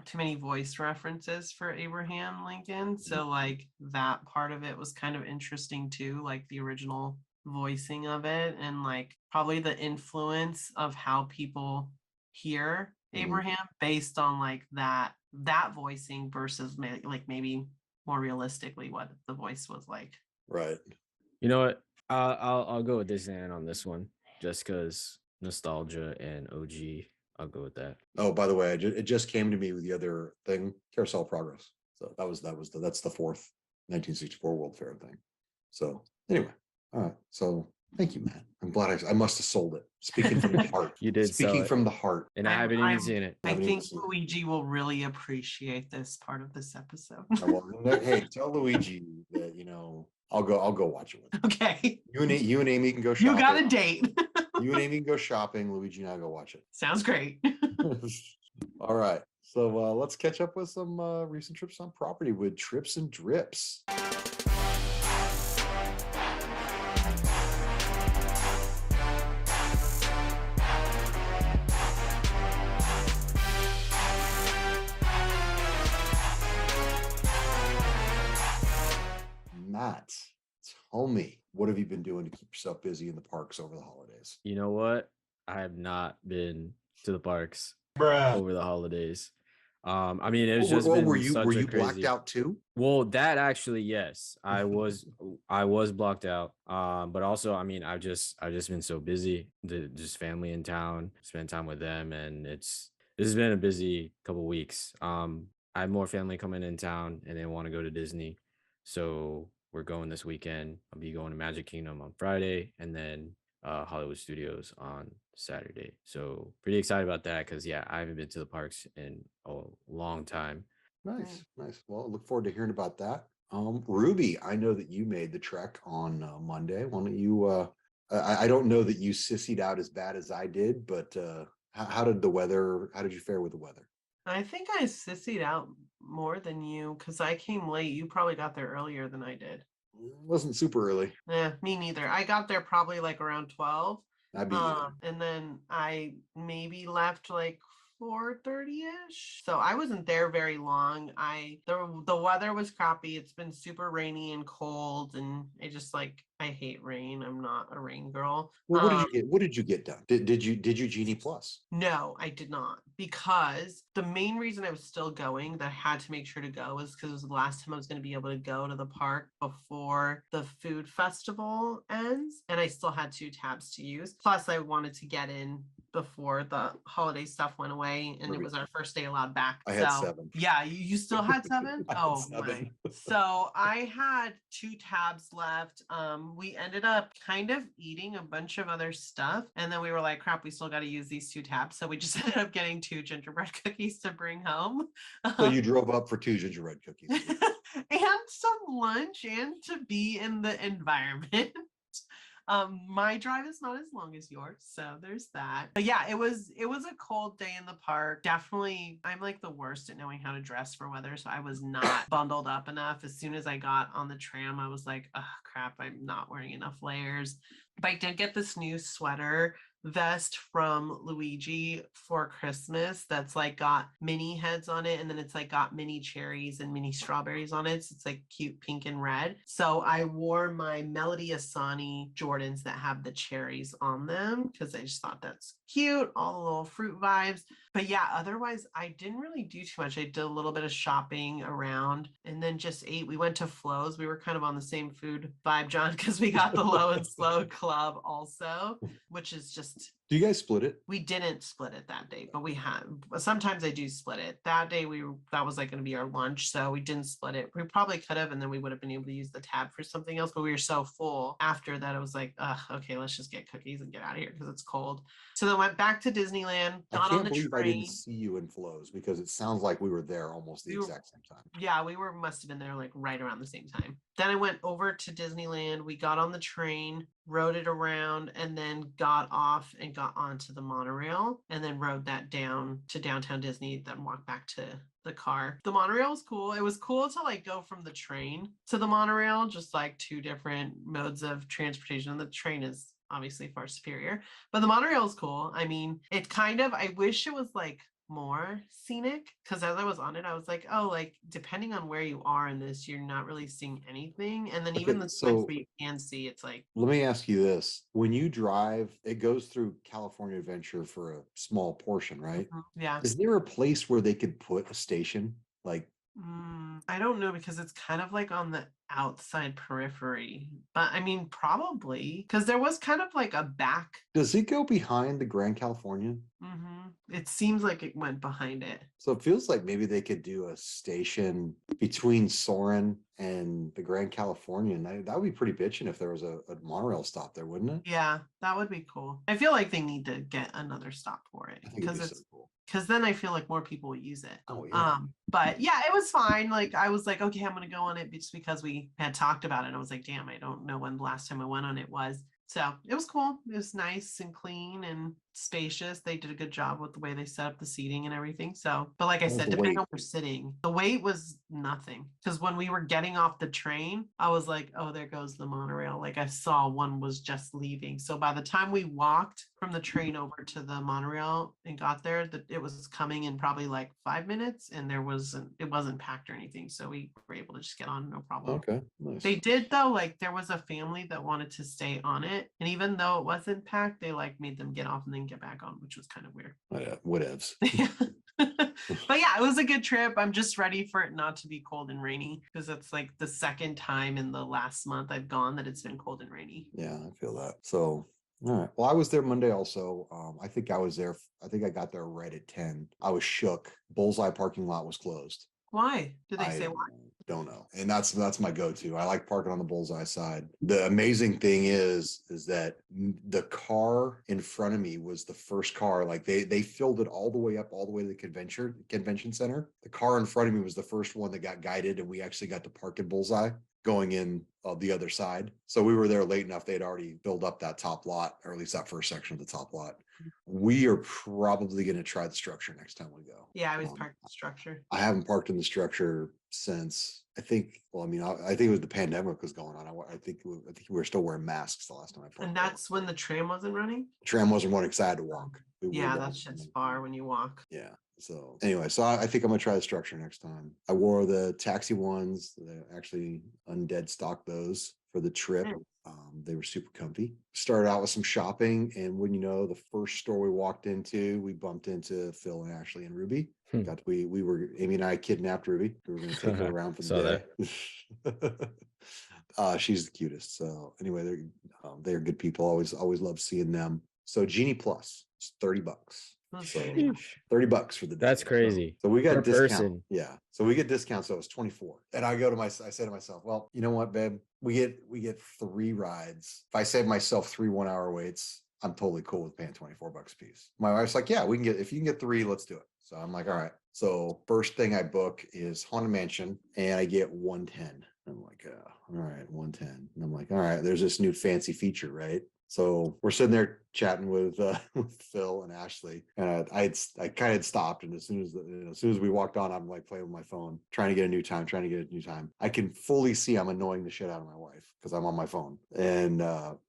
S3: too many voice references for Abraham Lincoln. So like that part of it was kind of interesting too, like the original voicing of it and like probably the influence of how people hear Abraham based on like that voicing versus like maybe more realistically what the voice was like.
S1: Right.
S2: You know what? I'll go with Disneyland on this one just because nostalgia and OG. I'll go with that.
S1: Oh, by the way, it just came to me with the other thing, Carousel of Progress. So that's the 4th 1964 World Fair thing. So anyway, all right. So thank you, Matt. I'm glad I must have sold it. Speaking from the heart.
S2: You did.
S1: Speaking from the heart.
S2: And I haven't even seen it.
S3: I think Luigi will really appreciate this part of this episode.
S1: Hey, tell Luigi that I'll go watch it with him.
S3: Okay.
S1: You and Amy can go shopping.
S3: You got a date.
S1: You and Amy can go shopping. Luigi and I go watch it.
S3: Sounds great.
S1: All right. So let's catch up with some recent trips on property with Trips and Drips. Matt, tell me, what have you been doing to keep yourself busy in the parks over the holidays?
S2: You know what? I have not been to the parks over the holidays. I mean, it's just
S1: Were
S2: been
S1: you
S2: such a
S1: blacked
S2: crazy.
S1: out too?
S2: Well, that actually, yes, I was blocked out. But also, I mean, I've just been so busy. Just family in town, spend time with them, and this has been a busy couple weeks. I have more family coming in town, and they want to go to Disney, so we're going this weekend. I'll be going to Magic Kingdom on Friday, and then Hollywood Studios on Saturday. So pretty excited about that because yeah, I haven't been to the parks in a long time.
S1: Nice, nice. Well, I look forward to hearing about that. Ruby, I know that you made the trek on Monday. Why don't you? I don't know that you sissied out as bad as I did, but how did the weather? How did you fare with the weather?
S3: I think I sissied out more than you because I came late. You probably got there earlier than I did.
S1: It wasn't super early.
S3: Me neither. I got there probably like around 12.
S1: I beat you there.
S3: And then I maybe left like 4:30ish. So I wasn't there very long. The weather was crappy. It's been super rainy and cold, and I hate rain. I'm not a rain girl.
S1: Well, what did you get? What did you get done? Did you Genie Plus?
S3: No, I did not, because the main reason I was still going, that I had to make sure to go, was because it was the last time I was going to be able to go to the park before the food festival ends, and I still had 2 tabs to use. Plus, I wanted to get in before the holiday stuff went away, and it was our first day allowed back.
S1: I had 7.
S3: Yeah, you still had 7?
S1: I had
S3: Oh
S1: 7.
S3: my. So I had 2 tabs left. We ended up kind of eating a bunch of other stuff, and then we were like, crap, we still got to use these 2 tabs. So we just ended up getting 2 gingerbread cookies to bring home.
S1: So you drove up for 2 gingerbread cookies.
S3: And some lunch, and to be in the environment. My drive is not as long as yours, so there's that. But yeah, it was a cold day in the park. Definitely, I'm like the worst at knowing how to dress for weather, so I was not bundled up enough. As soon as I got on the tram, I was like, oh crap, I'm not wearing enough layers. But I did get this new sweater vest from Luigi for Christmas that's like got mini heads on it, and then it's like got mini cherries and mini strawberries on it, so it's like cute pink and red. So I wore my Melody Asani Jordans that have the cherries on them because I just thought that's cute, all the little fruit vibes. But yeah, otherwise I didn't really do too much. I did a little bit of shopping around and then just ate. We went to Flo's. We were kind of on the same food vibe, John, because we got the Low and Slow Club also, which is just...
S1: Do you guys split it?
S3: We didn't split it that day, but we had. Sometimes I do split it. That day that was like going to be our lunch, so we didn't split it. We probably could have, and then we would have been able to use the tab for something else. But we were so full after that, it was like, okay, let's just get cookies and get out of here because it's cold. So then went back to Disneyland.
S1: I
S3: Got
S1: can't
S3: on the
S1: believe
S3: train.
S1: I didn't see you in Flows, because it sounds like we were there almost the exact same time.
S3: Yeah, must have been there like right around the same time. Then I went over to Disneyland. We got on the train, rode it around, and then got off and got onto the monorail, and then rode that down to downtown Disney, then walked back to the car. The monorail was cool. It was cool to like go from the train to the monorail, just like 2 different modes of transportation. The train is obviously far superior, but the monorail is cool. I mean, I wish it was like more scenic, because as I was on it, I was like, oh, like depending on where you are in this, you're not really seeing anything. And then even the points where you can see, it's like...
S1: Let me ask you this. When you drive, it goes through California Adventure for a small portion, right?
S3: Yeah.
S1: Is there a place where they could put a station? Like,
S3: I don't know, because it's kind of like on the outside periphery, but I mean, probably, because there was kind of like a back.
S1: does it go behind the Grand Californian?
S3: It seems like it went behind it.
S1: So it feels like maybe they could do a station between Soarin' and the Grand Californian. That would be pretty bitchin' if there was a monorail stop there, wouldn't it?
S3: Yeah, that would be cool. I feel like they need to get another stop for it,
S1: I think it'd be so cool.
S3: because then I feel like more people will use it.
S1: Oh yeah.
S3: But yeah, it was fine. Like I was like, okay, I'm gonna go on it just because we had talked about it. I was like, damn, I don't know when the last time I went on it was. So it was cool. It was nice and clean, and spacious. They did a good job with the way they set up the seating and everything. So, but like I
S1: What was
S3: said,
S1: the
S3: depending
S1: wait?
S3: on where we're sitting, the wait was nothing. Because when we were getting off the train, I was like, oh, there goes the monorail. Like I saw one was just leaving. So by the time we walked from the train over to the monorail and got there, that it was coming in probably like 5 minutes, and it wasn't packed or anything. So we were able to just get on, no problem.
S1: Okay, nice.
S3: They did though, like there was a family that wanted to stay on it, and even though it wasn't packed, they like made them get off and then get back on, which was kind of weird.
S1: Whatevs.
S3: But yeah, it was a good trip. I'm just ready for it not to be cold and rainy, because it's like the second time in the last month I've gone that it's been cold and rainy.
S1: Yeah, I feel that. So, all right. Well, I was there Monday also. I think I was there. I think I got there right at 10. I was shook. Bullseye parking lot was closed.
S3: Why? Did they
S1: I
S3: say why?
S1: don't know. And that's my go-to. I like parking on the Bullseye side. The amazing thing is that the car in front of me was the first car. Like they filled it all the way up, all the way to the convention center. The car in front of me was the first one that got guided, and we actually got to park in Bullseye going in the other side. So we were there late enough. They'd already filled up that top lot, or at least that first section of the top lot. We are probably going to try the structure next time we go.
S3: Yeah, I was parked in the structure.
S1: I haven't parked in the structure since I think it was the pandemic was going on. I think we were still wearing masks the last time I parked.
S3: And that's when the tram wasn't running?
S1: The tram wasn't running because I had to walk.
S3: Yeah, that shit's far when you walk.
S1: Yeah. So anyway, I think I'm gonna try the structure next time. I wore the taxi ones. They actually undead stocked those for the trip. They were super comfy. Started out with some shopping, and when you know, the first store we walked into, we bumped into Phil and Ashley and Ruby. Amy and I kidnapped Ruby. We were going to take her around for the day. She's the cutest. So anyway, they're good people. Always love seeing them. So Genie Plus is $30. So $30 for the day.
S2: That's crazy.
S1: So we got
S2: Per
S1: a discount.
S2: person.
S1: Yeah. So we get discounts. So it's 24. And I say to myself, well, you know what, babe? We get 3 rides. If I save myself 3 1-hour waits, I'm totally cool with paying $24 a piece. My wife's like, yeah, if you can get 3, let's do it. So I'm like, all right. So first thing I book is Haunted Mansion, and I get 110. I'm like, all right, 110. And I'm like, all right, there's this new fancy feature, right? So we're sitting there chatting with Phil and Ashley, and I kind of stopped. And as soon as we walked on, I'm like playing with my phone, trying to get a new time. I can fully see I'm annoying the shit out of my wife because I'm on my phone. And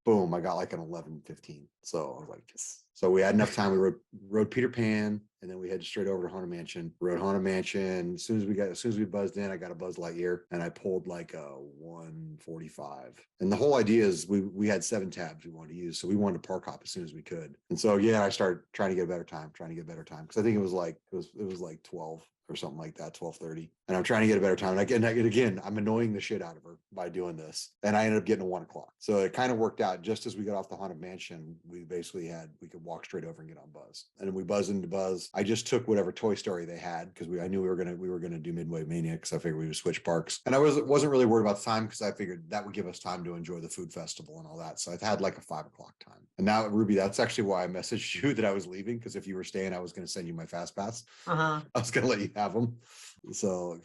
S1: boom, I got like an 11:15. So I was like, yes. So we had enough time. We rode Peter Pan, and then we headed straight over to Haunted Mansion. Rode Haunted Mansion. As soon as we buzzed in, I got a Buzz Lightyear, and I pulled like a 145. And the whole idea is we had 7 tabs we wanted to use, so we wanted to park hop as soon as we could. And so I started trying to get a better time, because I think it was like 12 or something like that, 12:30. And I'm trying to get a better time. And again, I'm annoying the shit out of her by doing this. And I ended up getting a 1 o'clock. So it kind of worked out. Just as we got off the Haunted Mansion, we could walk straight over and get on Buzz. And then we buzzed into Buzz. I just took whatever Toy Story they had, because I knew we were gonna do Midway Mania, because I figured we would switch parks. And I wasn't really worried about the time, because I figured that would give us time to enjoy the food festival and all that. So I had like a 5 o'clock time. And now, Ruby, that's actually why I messaged you that I was leaving, because if you were staying, I was going to send you my fast pass. I was going to let you have them. So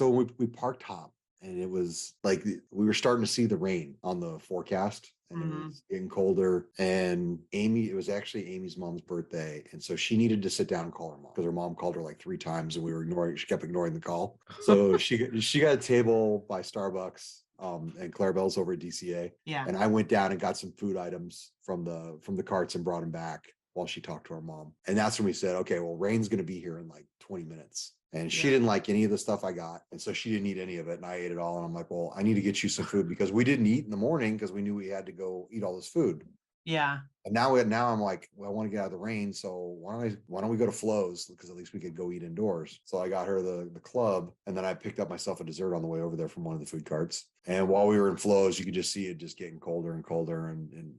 S1: we parked hop, and it was like we were starting to see the rain on the forecast, and it was getting colder. And it was actually Amy's mom's birthday, and so she needed to sit down and call her mom, because her mom called her like 3 times, and she kept ignoring the call. So she got a table by Starbucks. And Clarabelle's over at DCA. Yeah. And I went down and got some food items from the carts and brought them back while she talked to her mom. And that's when we said, okay, well, Rain's going to be here in like 20 minutes. And she didn't like any of the stuff I got. And so she didn't eat any of it. And I ate it all. And I'm like, well, I need to get you some food, because we didn't eat in the morning, because we knew we had to go eat all this food. Yeah. And now I'm like, well, I want to get out of the rain. So why don't we go to Flo's, because at least we could go eat indoors. So I got her the club, and then I picked up myself a dessert on the way over there from one of the food carts. And while we were in Flo's, you could just see it just getting colder and colder. And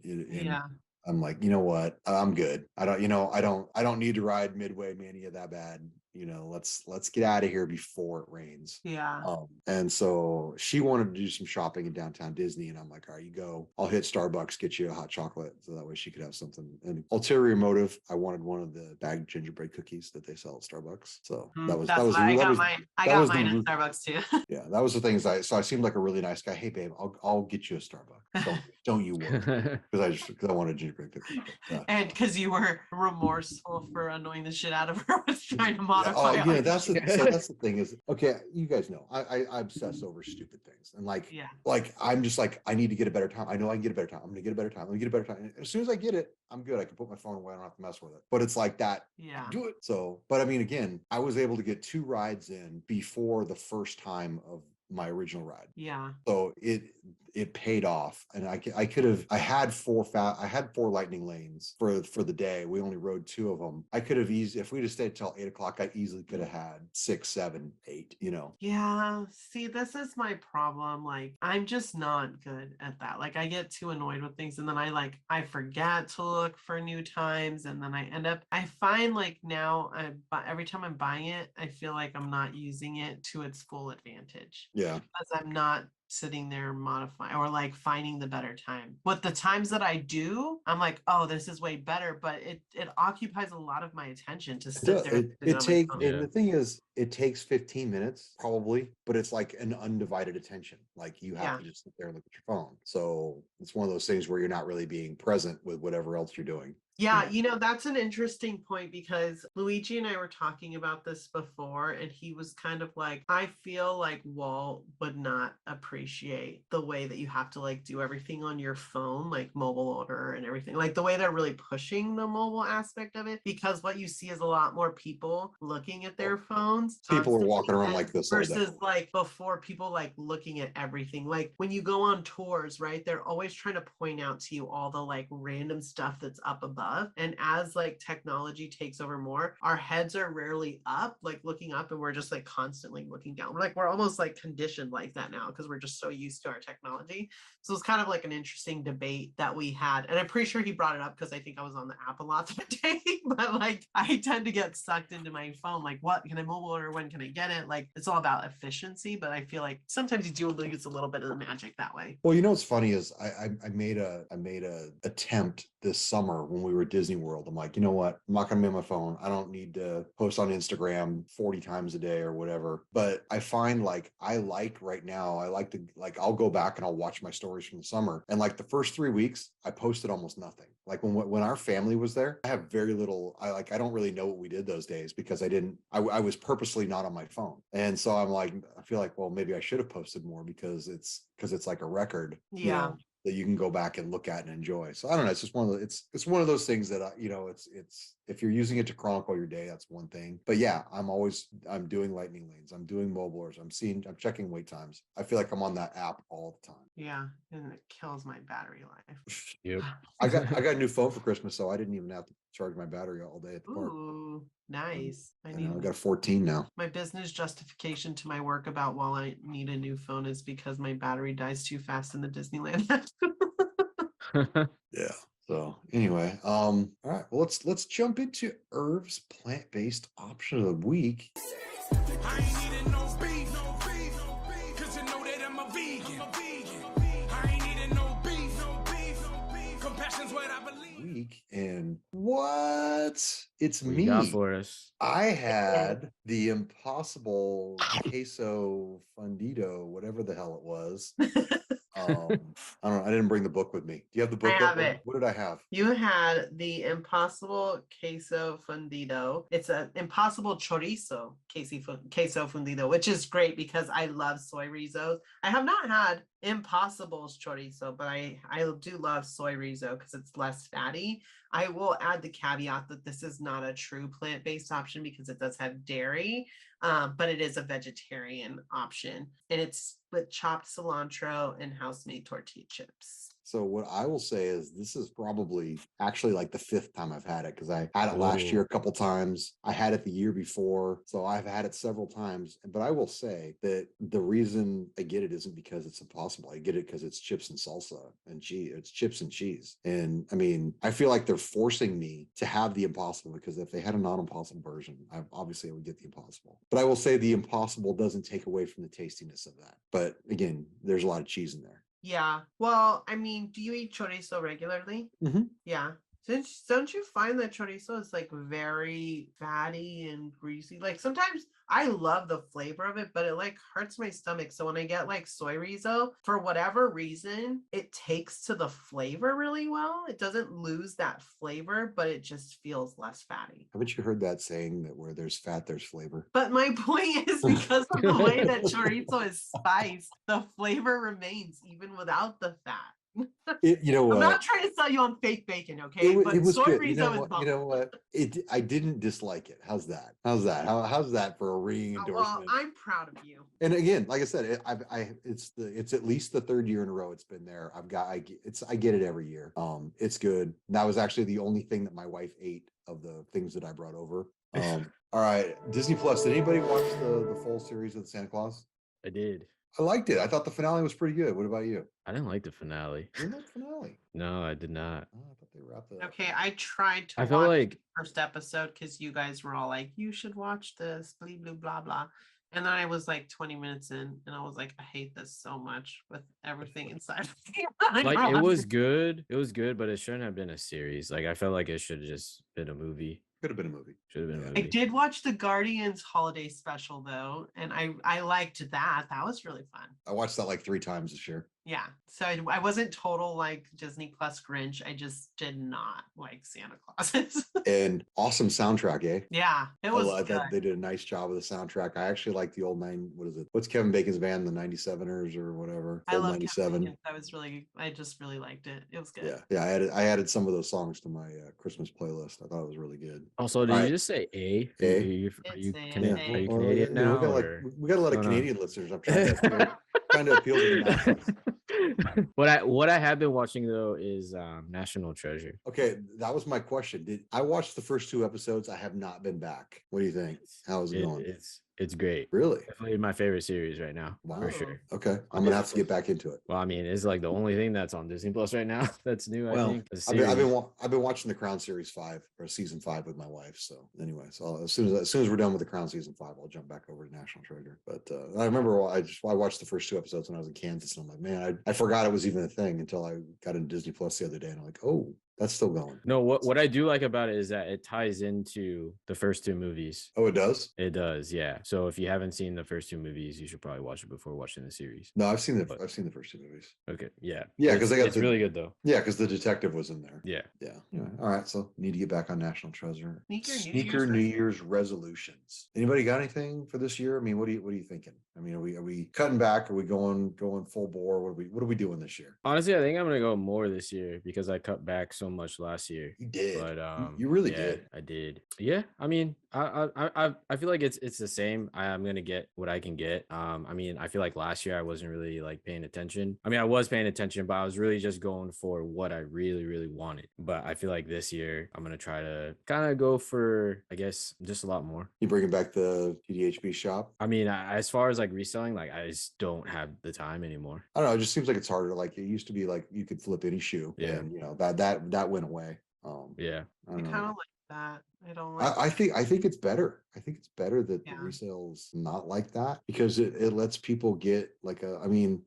S1: I'm like, you know what? I'm good. I don't need to ride Midway Mania that bad. let's get out of here before it rains.
S3: Yeah.
S1: And so she wanted to do some shopping in downtown Disney, and I'm like, all right, you go. I'll hit Starbucks, get you a hot chocolate, so that way she could have something. And ulterior motive, I wanted one of the bagged gingerbread cookies that they sell at Starbucks. So
S3: That's why I got mine. I got mine at Starbucks too.
S1: Yeah, that was the things I seemed like a really nice guy. Hey babe, I'll get you a Starbucks. Don't you worry. Because I wanted a gingerbread cookie.
S3: And because you were remorseful for annoying the shit out of her with trying to
S1: Yeah,
S3: modify.
S1: that's the thing is, okay, you guys know I obsess over stupid things, and like I'm just like, I need to get a better time. I know I can get a better time. I'm gonna get a better time. I'm gonna get a better time. And as soon as I get it, I'm good. I can put my phone away. I don't have to mess with it. But it's like that.
S3: Yeah.
S1: Do it. So, but I mean, again, I was able to get 2 rides in before the first time of my original ride.
S3: Yeah.
S1: So it paid off, and I had 4 lightning lanes for the day. We only rode 2 of them. I could have easily, if we'd have stayed till 8 o'clock, I easily could have had 6, 7, 8.
S3: Yeah. See, this is my problem. Like, I'm just not good at that. Like, I get too annoyed with things, and then I forget to look for new times, and then I find like now every time I'm buying it, I feel like I'm not using it to its full advantage.
S1: Yeah.
S3: Because I'm not sitting there modifying or like finding the better time. But the times that I do, I'm like, oh, this is way better. But it occupies a lot of my attention to sit there.
S1: And the thing is, it takes 15 minutes probably, but it's like an undivided attention. Like you have to just sit there and look at your phone. So it's one of those things where you're not really being present with whatever else you're doing.
S3: Yeah, that's an interesting point, because Luigi and I were talking about this before, and he was kind of like, I feel like Walt would not appreciate the way that you have to like do everything on your phone, like mobile order and everything, like the way they're really pushing the mobile aspect of it, because what you see is a lot more people looking at their phones.
S1: People are walking around like this all day.
S3: Versus like before, people like looking at everything. Like when you go on tours, right, they're always trying to point out to you all the like random stuff that's up above. And as like technology takes over more, our heads are rarely up, like looking up, and we're just like constantly looking down. We're almost like conditioned like that now, because we're just so used to our technology. So it's kind of like an interesting debate that we had. And I'm pretty sure he brought it up because I think I was on the app a lot that day. But like I tend to get sucked into my phone. Like, what can I mobile order? When can I get it? Like, it's all about efficiency. But I feel like sometimes you do lose a little bit of the magic that way.
S1: Well, what's funny is I made a attempt this summer when we were at Disney World. I'm like, you know what? I'm not gonna be on my phone. I don't need to post on Instagram 40 times a day or whatever. But I find like right now, I like to I'll go back and I'll watch my stories from the summer. And like the first 3 weeks, I posted almost nothing. Like when our family was there, I have very little. I don't really know what we did those days because I was purposely not on my phone. And so I'm like, I feel like, well, maybe I should have posted more because it's like a record.
S3: Yeah.
S1: That you can go back and look at and enjoy. So I don't know. It's just one of the, it's one of those things that it's if you're using it to chronicle your day, that's one thing. But yeah, I'm doing lightning lanes. I'm doing mobilers. I'm checking wait times. I feel like I'm on that app all the time.
S3: Yeah, and it kills my battery life.
S2: Yep.
S1: I got a new phone for Christmas, so I didn't even have to charge my battery all day at the park.
S3: Ooh, nice.
S1: I got a 14 now.
S3: My business justification to my work about why I need a new phone is because my battery dies too fast in the Disneyland.
S1: Yeah. So anyway, all right. Well, let's jump into Irvs Plant Based option of the week.
S4: I ain't eating no beef, cause you know that I'm a vegan. I ain't eating no beef, compassion's what I believe.
S1: Week, and what? It's
S2: What
S1: me.
S2: you got for us?
S1: I had the Impossible Queso Fundido, whatever the hell it was. I don't know. I didn't bring the book with me. Do you have the book?
S3: I have it.
S1: What did I have?
S3: You had the Impossible Queso Fundido. It's an Impossible Chorizo Queso Fundido, which is great because I love soy risottos. I have not had Impossible's chorizo, but I do love soy risotto because it's less fatty. I will add the caveat that this is not a true plant-based option because it does have dairy, but it is a vegetarian option, and it's with chopped cilantro and house-made tortilla chips.
S1: So what I will say is this is probably actually like the 5th time I've had it, because I had it last year a couple times. I had it the year before, so I've had it several times. But I will say that the reason I get it isn't because it's impossible. I get it because it's chips and salsa and cheese. It's chips and cheese. And I mean, I feel like they're forcing me to have the impossible, because if they had a non-impossible version, I obviously would get the impossible. But I will say the impossible doesn't take away from the tastiness of that. But again, there's a lot of cheese in there.
S3: Yeah. Well, I mean, do you eat chorizo regularly?
S1: Mhm.
S3: Yeah. Don't you find that chorizo is like very fatty and greasy? Like sometimes I love the flavor of it, but it like hurts my stomach. So when I get like soy rizo, for whatever reason, it takes to the flavor really well. It doesn't lose that flavor, but it just feels less fatty.
S1: Haven't you heard that saying that where there's fat, there's flavor?
S3: But my point is, because of the way that chorizo is spiced, the flavor remains even without the fat.
S1: You know
S3: I'm
S1: what?
S3: not trying to sell you on fake bacon, okay?
S1: It
S3: But
S1: was
S3: soy
S1: good.
S3: rizo is
S1: You
S3: bomb.
S1: know what? I didn't dislike it. How's that? How's that for a ringing
S3: Well,
S1: endorsement?
S3: I'm proud of you.
S1: And again, like I said, it's at least the 3rd year in a row it's been there. I get it every year. It's good. That was actually the only thing that my wife ate of the things that I brought over. All right, Disney Plus. Did anybody watch the full series of the Santa Claus?
S2: I did.
S1: I liked it. I thought the finale was pretty good. What about you?
S2: I didn't like the finale.
S1: You didn't like the finale?
S2: No, I did not.
S1: Oh, I thought they wrapped it up.
S3: Okay, I tried to
S2: I felt
S3: watch
S2: like
S3: the first episode because you guys were all like, you should watch this, blah, blah, blah, blah. And then I was like 20 minutes in and I was like, I hate this so much with everything inside of me.
S2: like it was good. It was good, but it shouldn't have been a series. Like I felt like it should have just been a movie.
S1: Could have been a movie.
S2: Should have been a
S1: Yeah.
S3: I
S2: movie.
S3: did watch the Guardians holiday special though, and I liked that. That was really fun.
S1: I watched that like 3 times this year.
S3: Yeah. So I wasn't total like Disney Plus Grinch. I just did not like Santa Clauses.
S1: And awesome soundtrack, eh?
S3: Yeah, it
S1: I
S3: was
S1: thought
S3: good.
S1: they did a nice job of the soundtrack. I actually like the old what is it? What's Kevin Bacon's band, the 97ers or whatever?
S3: I
S1: Old
S3: love
S1: 97.
S3: I just really liked it. It was good.
S1: Yeah, yeah. I added some of those songs to my Christmas playlist. I thought it was really good.
S2: Also, did
S1: All
S2: you
S1: right.
S2: just say A?
S1: A?
S2: Are you
S3: It's A,
S2: Canadian,
S3: A.
S2: are you
S1: Well,
S2: Canadian
S1: you know,
S2: now?
S1: we got a lot of
S2: what's going on?
S1: Canadian listeners. I'm trying to appeal to the masses.
S2: What I have been watching though is National Treasure.
S1: Okay, that was my question. Did I watch the first 2 episodes? I have not been back. What do you think? How is it going?
S2: It's great.
S1: Really?
S2: Definitely my favorite series right now,
S1: Wow.
S2: for sure.
S1: Okay, I'm gonna have to get back into it.
S2: Well, I mean, it's like the only thing that's on Disney Plus right now that's new. I think. The
S1: I've been watching the Crown series 5 or season 5 with my wife. So anyway, so as soon as we're done with the Crown season 5, I'll jump back over to National Treasure. But I remember I watched the first 2 episodes when I was in Kansas, and I'm like, man, I forgot it was even a thing until I got into Disney Plus the other day, and I'm like, oh, that's still going.
S2: No, what I do like about it is that it ties into the first 2 movies.
S1: Oh, it does?
S2: It does, yeah. So if you haven't seen the first 2 movies, you should probably watch it before watching the series.
S1: No, I've seen the first 2 movies.
S2: Okay, yeah.
S1: Yeah, because
S2: it's really good though.
S1: Yeah, because the detective was in there.
S2: Yeah.
S1: Yeah. Anyway, all right. So need to get back on National Treasure.
S3: Sneaker
S1: New Year's resolutions. Anybody got anything for this year? I mean, what are you thinking? I mean, are we cutting back? Are we going full bore? What are we doing this year?
S2: Honestly, I think I'm gonna go more this year because I cut back so much last year.
S1: You did.
S2: But
S1: you really
S2: yeah,
S1: did.
S2: I did. Yeah. I mean, I feel like it's the same. I'm gonna get what I can get. I mean, I feel like last year I wasn't really like paying attention. I mean, I was paying attention, but I was really just going for what I really, really wanted. But I feel like this year I'm gonna try to kind of go for, I guess, just a lot more.
S1: You bringing back the TDHB shop?
S2: I mean, as far as like reselling, like I just don't have the time anymore.
S1: I don't know. It just seems like it's harder. Like it used to be like you could flip any shoe.
S2: Yeah.
S1: And you know, that went away.
S2: Yeah.
S1: I
S3: I
S1: don't
S3: kind
S1: know.
S3: of like that. I don't like
S1: I think it's better. I think it's better that the
S3: Yeah.
S1: resale's not like that, because it lets people get like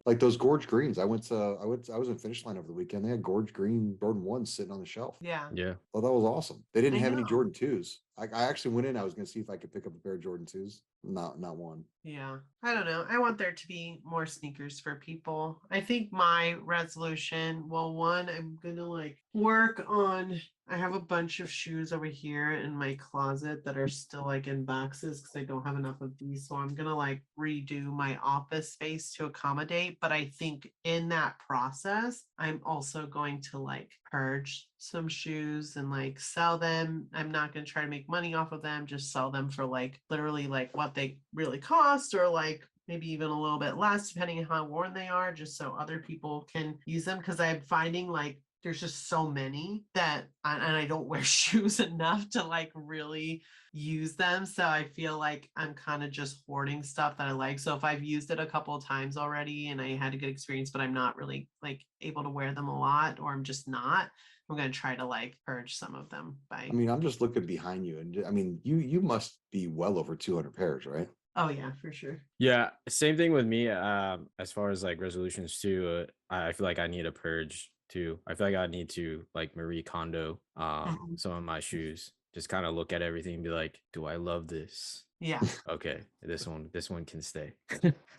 S1: like those Gorge Greens. I was in Finish Line over the weekend. They had Gorge Green Jordan 1s sitting on the shelf.
S3: Yeah.
S2: Yeah.
S1: Oh, that was awesome. They didn't
S3: I
S1: have any
S3: know.
S1: Jordan 2s. I actually went in. I was going to see if I could pick up a pair of Jordan 2s. Not one.
S3: Yeah. I don't know. I want there to be more sneakers for people. I think my resolution, well, one, I'm gonna like work on. I have a bunch of shoes over here in my closet that are still like in boxes because I don't have enough of these. So I'm gonna like redo my office space to accommodate. But I think in that process, I'm also going to like purge some shoes and like sell them. I'm not going to try to make money off of them, just sell them for like literally like what they really cost, or like maybe even a little bit less, depending on how worn they are, just so other people can use them. Because I'm finding like there's just so many that, and I don't wear shoes enough to like really use them. So I feel like I'm kind of just hoarding stuff that I like. So if I've used it a couple of times already and I had a good experience, but I'm not really like able to wear them a lot, or I'm just not, I'm going to try to like purge some of them by.
S1: I mean, I'm just looking behind you, and I mean, you must be well over 200 pairs, right?
S3: Oh yeah, for sure.
S2: Yeah, same thing with me. As far as like resolutions too, I feel like I need a purge too. I feel like I need to like Marie Kondo
S3: Mhm.
S2: some of my shoes. Just kind of look at everything and be like, do I love this?
S3: Yeah.
S2: Okay, this one can stay.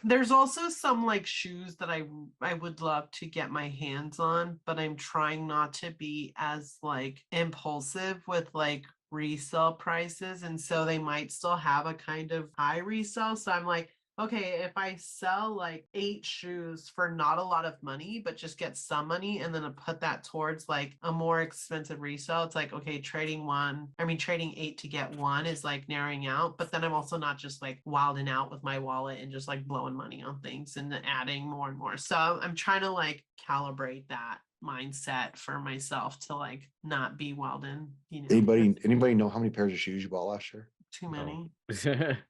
S3: There's also some like shoes that I would love to get my hands on, but I'm trying not to be as like impulsive with like resale prices, and so they might still have a kind of high resale. So I'm like, okay, if I sell like 8 shoes for not a lot of money, but just get some money and then I put that towards like a more expensive resale, it's like, okay, trading 8 to get one is like narrowing out. But then I'm also not just like wilding out with my wallet and just like blowing money on things and then adding more and more. So I'm trying to like calibrate that mindset for myself to like not be wilding,
S1: Anybody know how many pairs of shoes you bought last year?
S3: too many.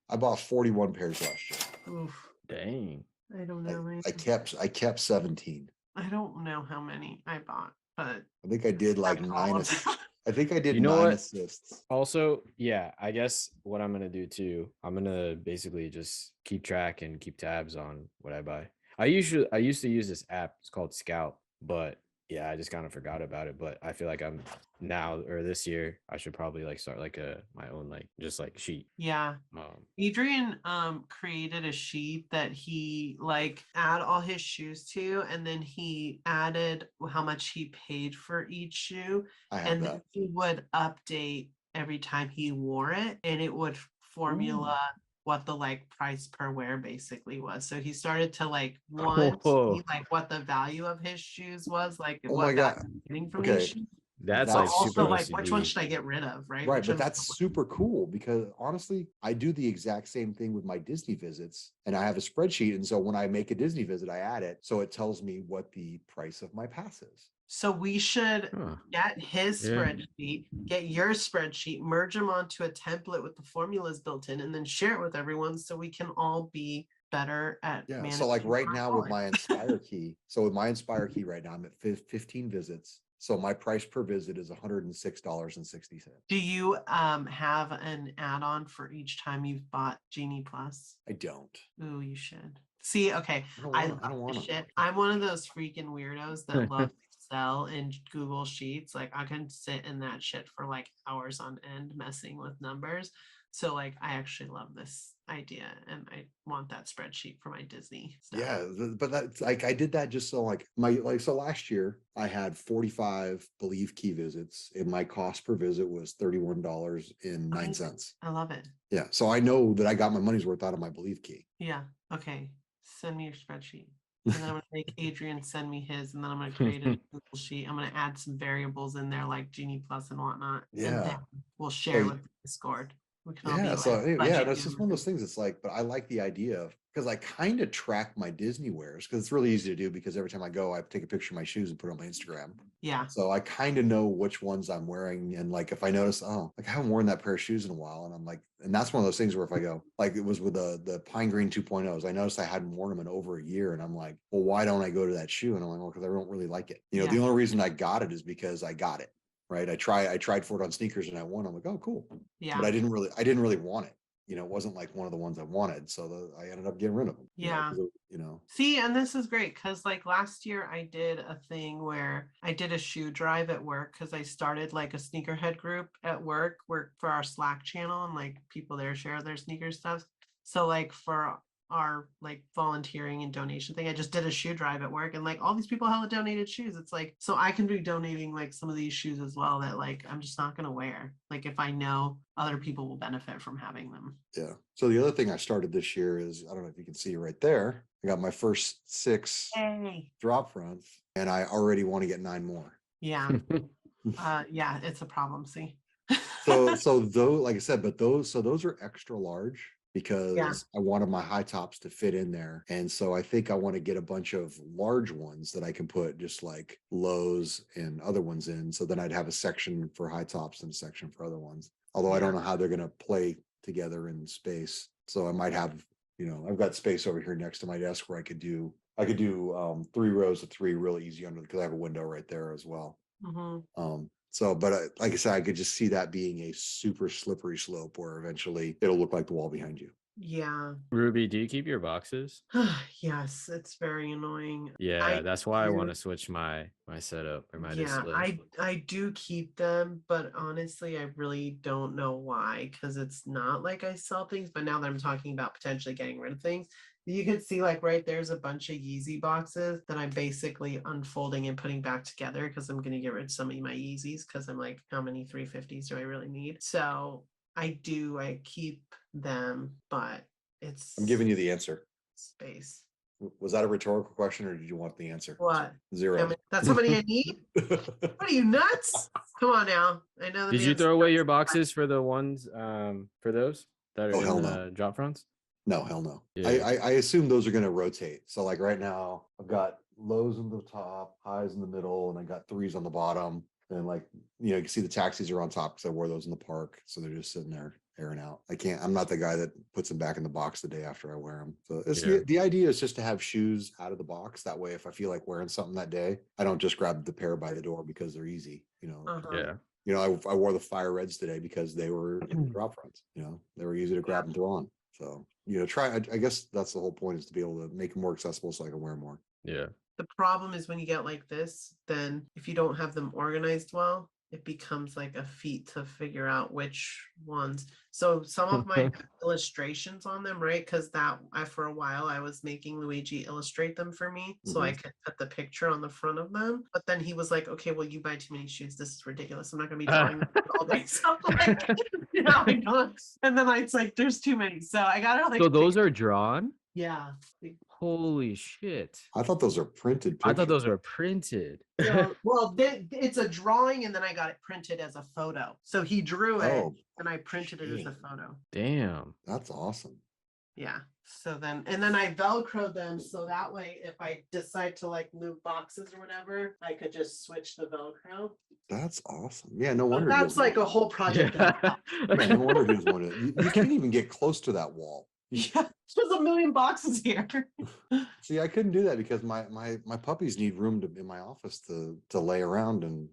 S1: I bought 41 pairs last year.
S3: Oof.
S2: Dang.
S3: I don't know.
S1: I kept 17.
S3: I don't know how many I bought, but
S1: I think I did like
S3: kept all
S1: 9
S3: of them.
S1: I think I did
S2: You know
S1: 9
S2: what?
S1: assists.
S2: Also, yeah, I guess what I'm gonna do too, I'm gonna basically just keep track and keep tabs on what I buy. I used to use this app, it's called Scout, but yeah, I just kind of forgot about it. But I feel like I'm now or this year, I should probably like start like my own like just like sheet.
S3: Yeah. Adrian created a sheet that he like add all his shoes to, and then he added how much he paid for each shoe,
S1: I have
S3: and then
S1: that.
S3: he would update every time he wore it, and it would formula what the like price per wear basically was. So he started to like see like what the value of his shoes was, like
S1: Oh
S3: what
S1: my
S3: value
S1: God.
S3: he was getting from
S1: Okay.
S3: these shoes.
S2: That's
S3: But
S2: like
S1: That's-
S2: super
S3: also like which one
S2: OCD.
S3: should I get rid of, right?
S1: Right,
S3: Which
S1: but
S3: one's
S1: that's
S3: the-
S1: super cool because honestly, I do the exact same thing with my Disney visits, and I have a spreadsheet. And so when I make a Disney visit, I add it. So it tells me what the price of my pass is.
S3: So we should
S2: Huh.
S3: get his
S2: Yeah.
S3: spreadsheet, get your spreadsheet, merge them onto a template with the formulas built in, and then share it with everyone so we can all be better at
S1: Yeah.
S3: managing.
S1: So like right
S3: our
S1: now with
S3: wallet.
S1: my Inspire key. So with my Inspire key right now, I'm at 15 visits. So my price per visit is $106.60.
S3: Do you have an add-on for each time you've bought Genie Plus?
S1: I don't.
S3: Ooh, you should. See, okay,
S1: I
S3: love
S1: don't want
S3: this
S1: to.
S3: shit. I'm one of those freaking weirdos that love Excel and Google Sheets. Like I can sit in that shit for like hours on end messing with numbers. So like I actually love this idea and I want that spreadsheet for my Disney stuff.
S1: Yeah, but that's like I did that just so like so last year I had 45 Believe key visits and my cost per visit was $31.09.
S3: I love it.
S1: Yeah, so I know that I got my money's worth out of my Believe key.
S3: Yeah. Okay. Send me your spreadsheet. And then I'm gonna make Adrian send me his, and then I'm gonna create a Google sheet. I'm gonna add some variables in there like Genie Plus and whatnot. And
S1: Yeah.
S3: then we'll share
S1: Hey.
S3: with Discord. We can all
S1: Yeah,
S3: be
S1: so
S3: like
S1: yeah,
S3: budget
S1: that's just one of
S3: gurus.
S1: those things. It's like, but I like the idea of because I kind of track my Disney wears because it's really easy to do because every time I go, I take a picture of my shoes and put it on my Instagram.
S3: Yeah.
S1: So I kind of know which ones I'm wearing. And like if I notice, oh, like I haven't worn that pair of shoes in a while. And I'm like, and that's one of those things where if I go, like it was with the Pine Green 2.0s, I noticed I hadn't worn them in over a year. And I'm like, well, why don't I go to that shoe? And I'm like, well, because I don't really like it. You know, the
S3: Yeah.
S1: only reason I got it is because I got it. Right. I tried for it on sneakers and I won. I'm like, oh, cool.
S3: Yeah.
S1: But I didn't really want it. You know, it wasn't like one of the ones I wanted. So I ended up getting rid of them.
S3: Yeah.
S1: You know.
S3: See, and this is great because like last year I did a thing where I did a shoe drive at work because I started like a sneakerhead group at work for our Slack channel, and like people there share their sneaker stuff. So like for our like volunteering and donation thing, I just did a shoe drive at work, and like all these people hella donated shoes. It's like, so I can be donating like some of these shoes as well that like I'm just not gonna wear, like if I know other people will benefit from having them.
S1: Yeah. So the other thing I started this year is, I don't know if you can see right there, I got my first 6
S3: Hey.
S1: drop fronts and I already want to get 9 more.
S3: Yeah. Yeah, it's a problem. See.
S1: So though, like I said, but those are extra large. because I wanted my high tops to fit in there. And so I think I want to get a bunch of large ones that I can put just like lows and other ones in. So then I'd have a section for high tops and a section for other ones. Although I don't know how they're going to play together in space. So I might have, I've got space over here next to my desk where I could do 3 rows of 3 really easy under, because I have a window right there as well. But like I said, I could just see that being a super slippery slope where eventually it'll look like the wall behind you.
S3: Yeah.
S2: Ruby, do you keep your boxes?
S3: Yes, it's very annoying.
S2: Yeah, that's why I want to switch my setup or my display.
S3: I do keep them, but honestly, I really don't know why, because it's not like I sell things, but now that I'm talking about potentially getting rid of things, you can see like right there's a bunch of Yeezy boxes that I'm basically unfolding and putting back together because I'm going to get rid of some of my Yeezys, because I'm like, how many 350s do I really need? So I keep them, but
S1: I'm giving you the answer.
S3: Space.
S1: Was that a rhetorical question, or did you want the answer?
S3: What?
S1: 0.
S3: That's how many I need? What are you, nuts? Come on now. I know that.
S2: Did you throw away your boxes for the ones for those that are in the drop fronts?
S1: No, hell no.
S2: Yeah.
S1: I assume those are going to rotate. So like right now I've got lows in the top, highs in the middle, and I got 3s on the bottom. And like, you can see the taxis are on top because I wore those in the park. So they're just sitting there airing out. I'm not the guy that puts them back in the box the day after I wear them. So the idea is just to have shoes out of the box. That way, if I feel like wearing something that day, I don't just grab the pair by the door because they're easy, I wore the fire reds today because they were in the drop fronts, they were easy to grab and throw on. So, I guess that's the whole point, is to be able to make them more accessible so I can wear more.
S2: Yeah.
S3: The problem is when you get like this, then if you don't have them organized well, it becomes like a feat to figure out which ones. So some of my illustrations on them, right? Because for a while I was making Luigi illustrate them for me, so I could put the picture on the front of them. But then he was like, "Okay, well, you buy too many shoes. This is ridiculous. I'm not going to be drawing them all day." So like, I don't. And then it's like, there's too many. So I got to like.
S2: So those are drawn?
S3: Yeah.
S2: Holy shit.
S1: I thought those are printed pictures.
S2: I thought those were printed.
S3: Well, it's a drawing, and then I got it printed as a photo. So he drew it, and I printed it as a photo.
S2: Damn.
S1: That's awesome.
S3: Yeah. So then I Velcroed them, so that way if I decide to like move boxes or whatever, I could just switch the Velcro.
S1: That's awesome. Yeah, no wonder.
S3: That's like a whole project.
S1: Yeah, no wonder he was wanted. You can't even get close to that wall.
S3: Yeah, there's a million boxes here.
S1: See, I couldn't do that because my puppies need room in my office to lay around, and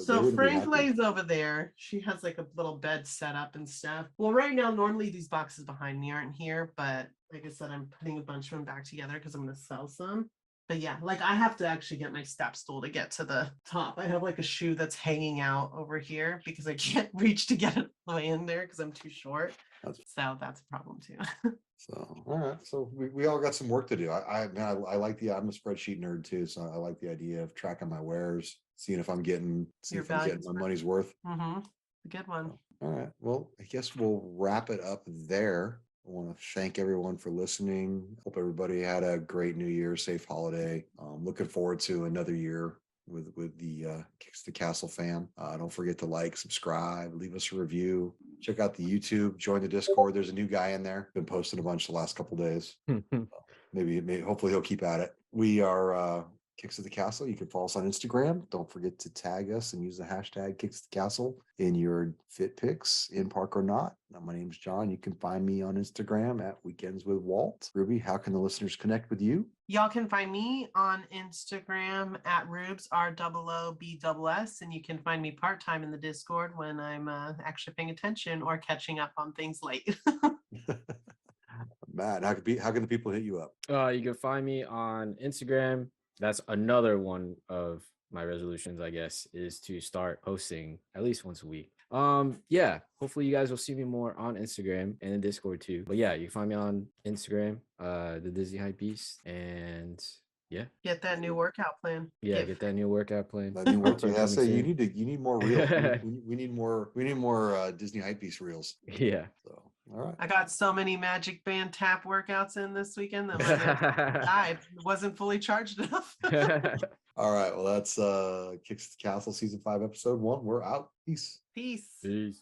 S3: So Frank lays over there. She has like a little bed set up and stuff. Well, right now, normally these boxes behind me aren't here, but like I said, I'm putting a bunch of them back together because I'm going to sell some. But yeah, like I have to actually get my step stool to get to the top. I have like a shoe that's hanging out over here because I can't reach to get it way in there because I'm too short. So that's a problem too.
S1: So, all right. So we all got some work to do. I like I'm a spreadsheet nerd too. So I like the idea of tracking my wares, seeing if I'm getting my money's worth.
S3: A good one.
S1: All right. Well, I guess we'll wrap it up there. I want to thank everyone for listening. Hope everybody had a great New Year, safe holiday. Looking forward to another year with the Kicks the Castle fam. Don't forget to like, subscribe, leave us a review. Check out the YouTube, join the Discord. There's a new guy in there. Been posting a bunch the last couple days. Maybe hopefully he'll keep at it. We are Kicks of the Castle. You can follow us on Instagram. Don't forget to tag us and use the hashtag Kicks the Castle in your fit pics, in park or not. Now, my name's John. You can find me on Instagram at Weekends with Walt. Ruby, how can the listeners connect with you?
S3: Y'all can find me on Instagram at Rubes, ROOBSS, and you can find me part-time in the Discord when I'm actually paying attention or catching up on things late.
S1: Matt, how can the people hit you up?
S2: You can find me on Instagram. That's another one of my resolutions, I guess, is to start posting at least once a week. Hopefully you guys will see me more on Instagram and in Discord too. But yeah, you can find me on Instagram, the Disney Hype Beast, and
S3: get that new workout plan.
S2: Get that new workout plan.
S1: That new workout. I say you need more reels. we need more Disney Hype Beast reels.
S2: Yeah.
S1: So all right.
S3: I got so many Magic Band tap workouts in this weekend that my died. Wasn't fully charged enough.
S1: All right. Well, that's Kicks the Castle Season 5, Episode 1. We're out. Peace.
S3: Peace.
S2: Peace.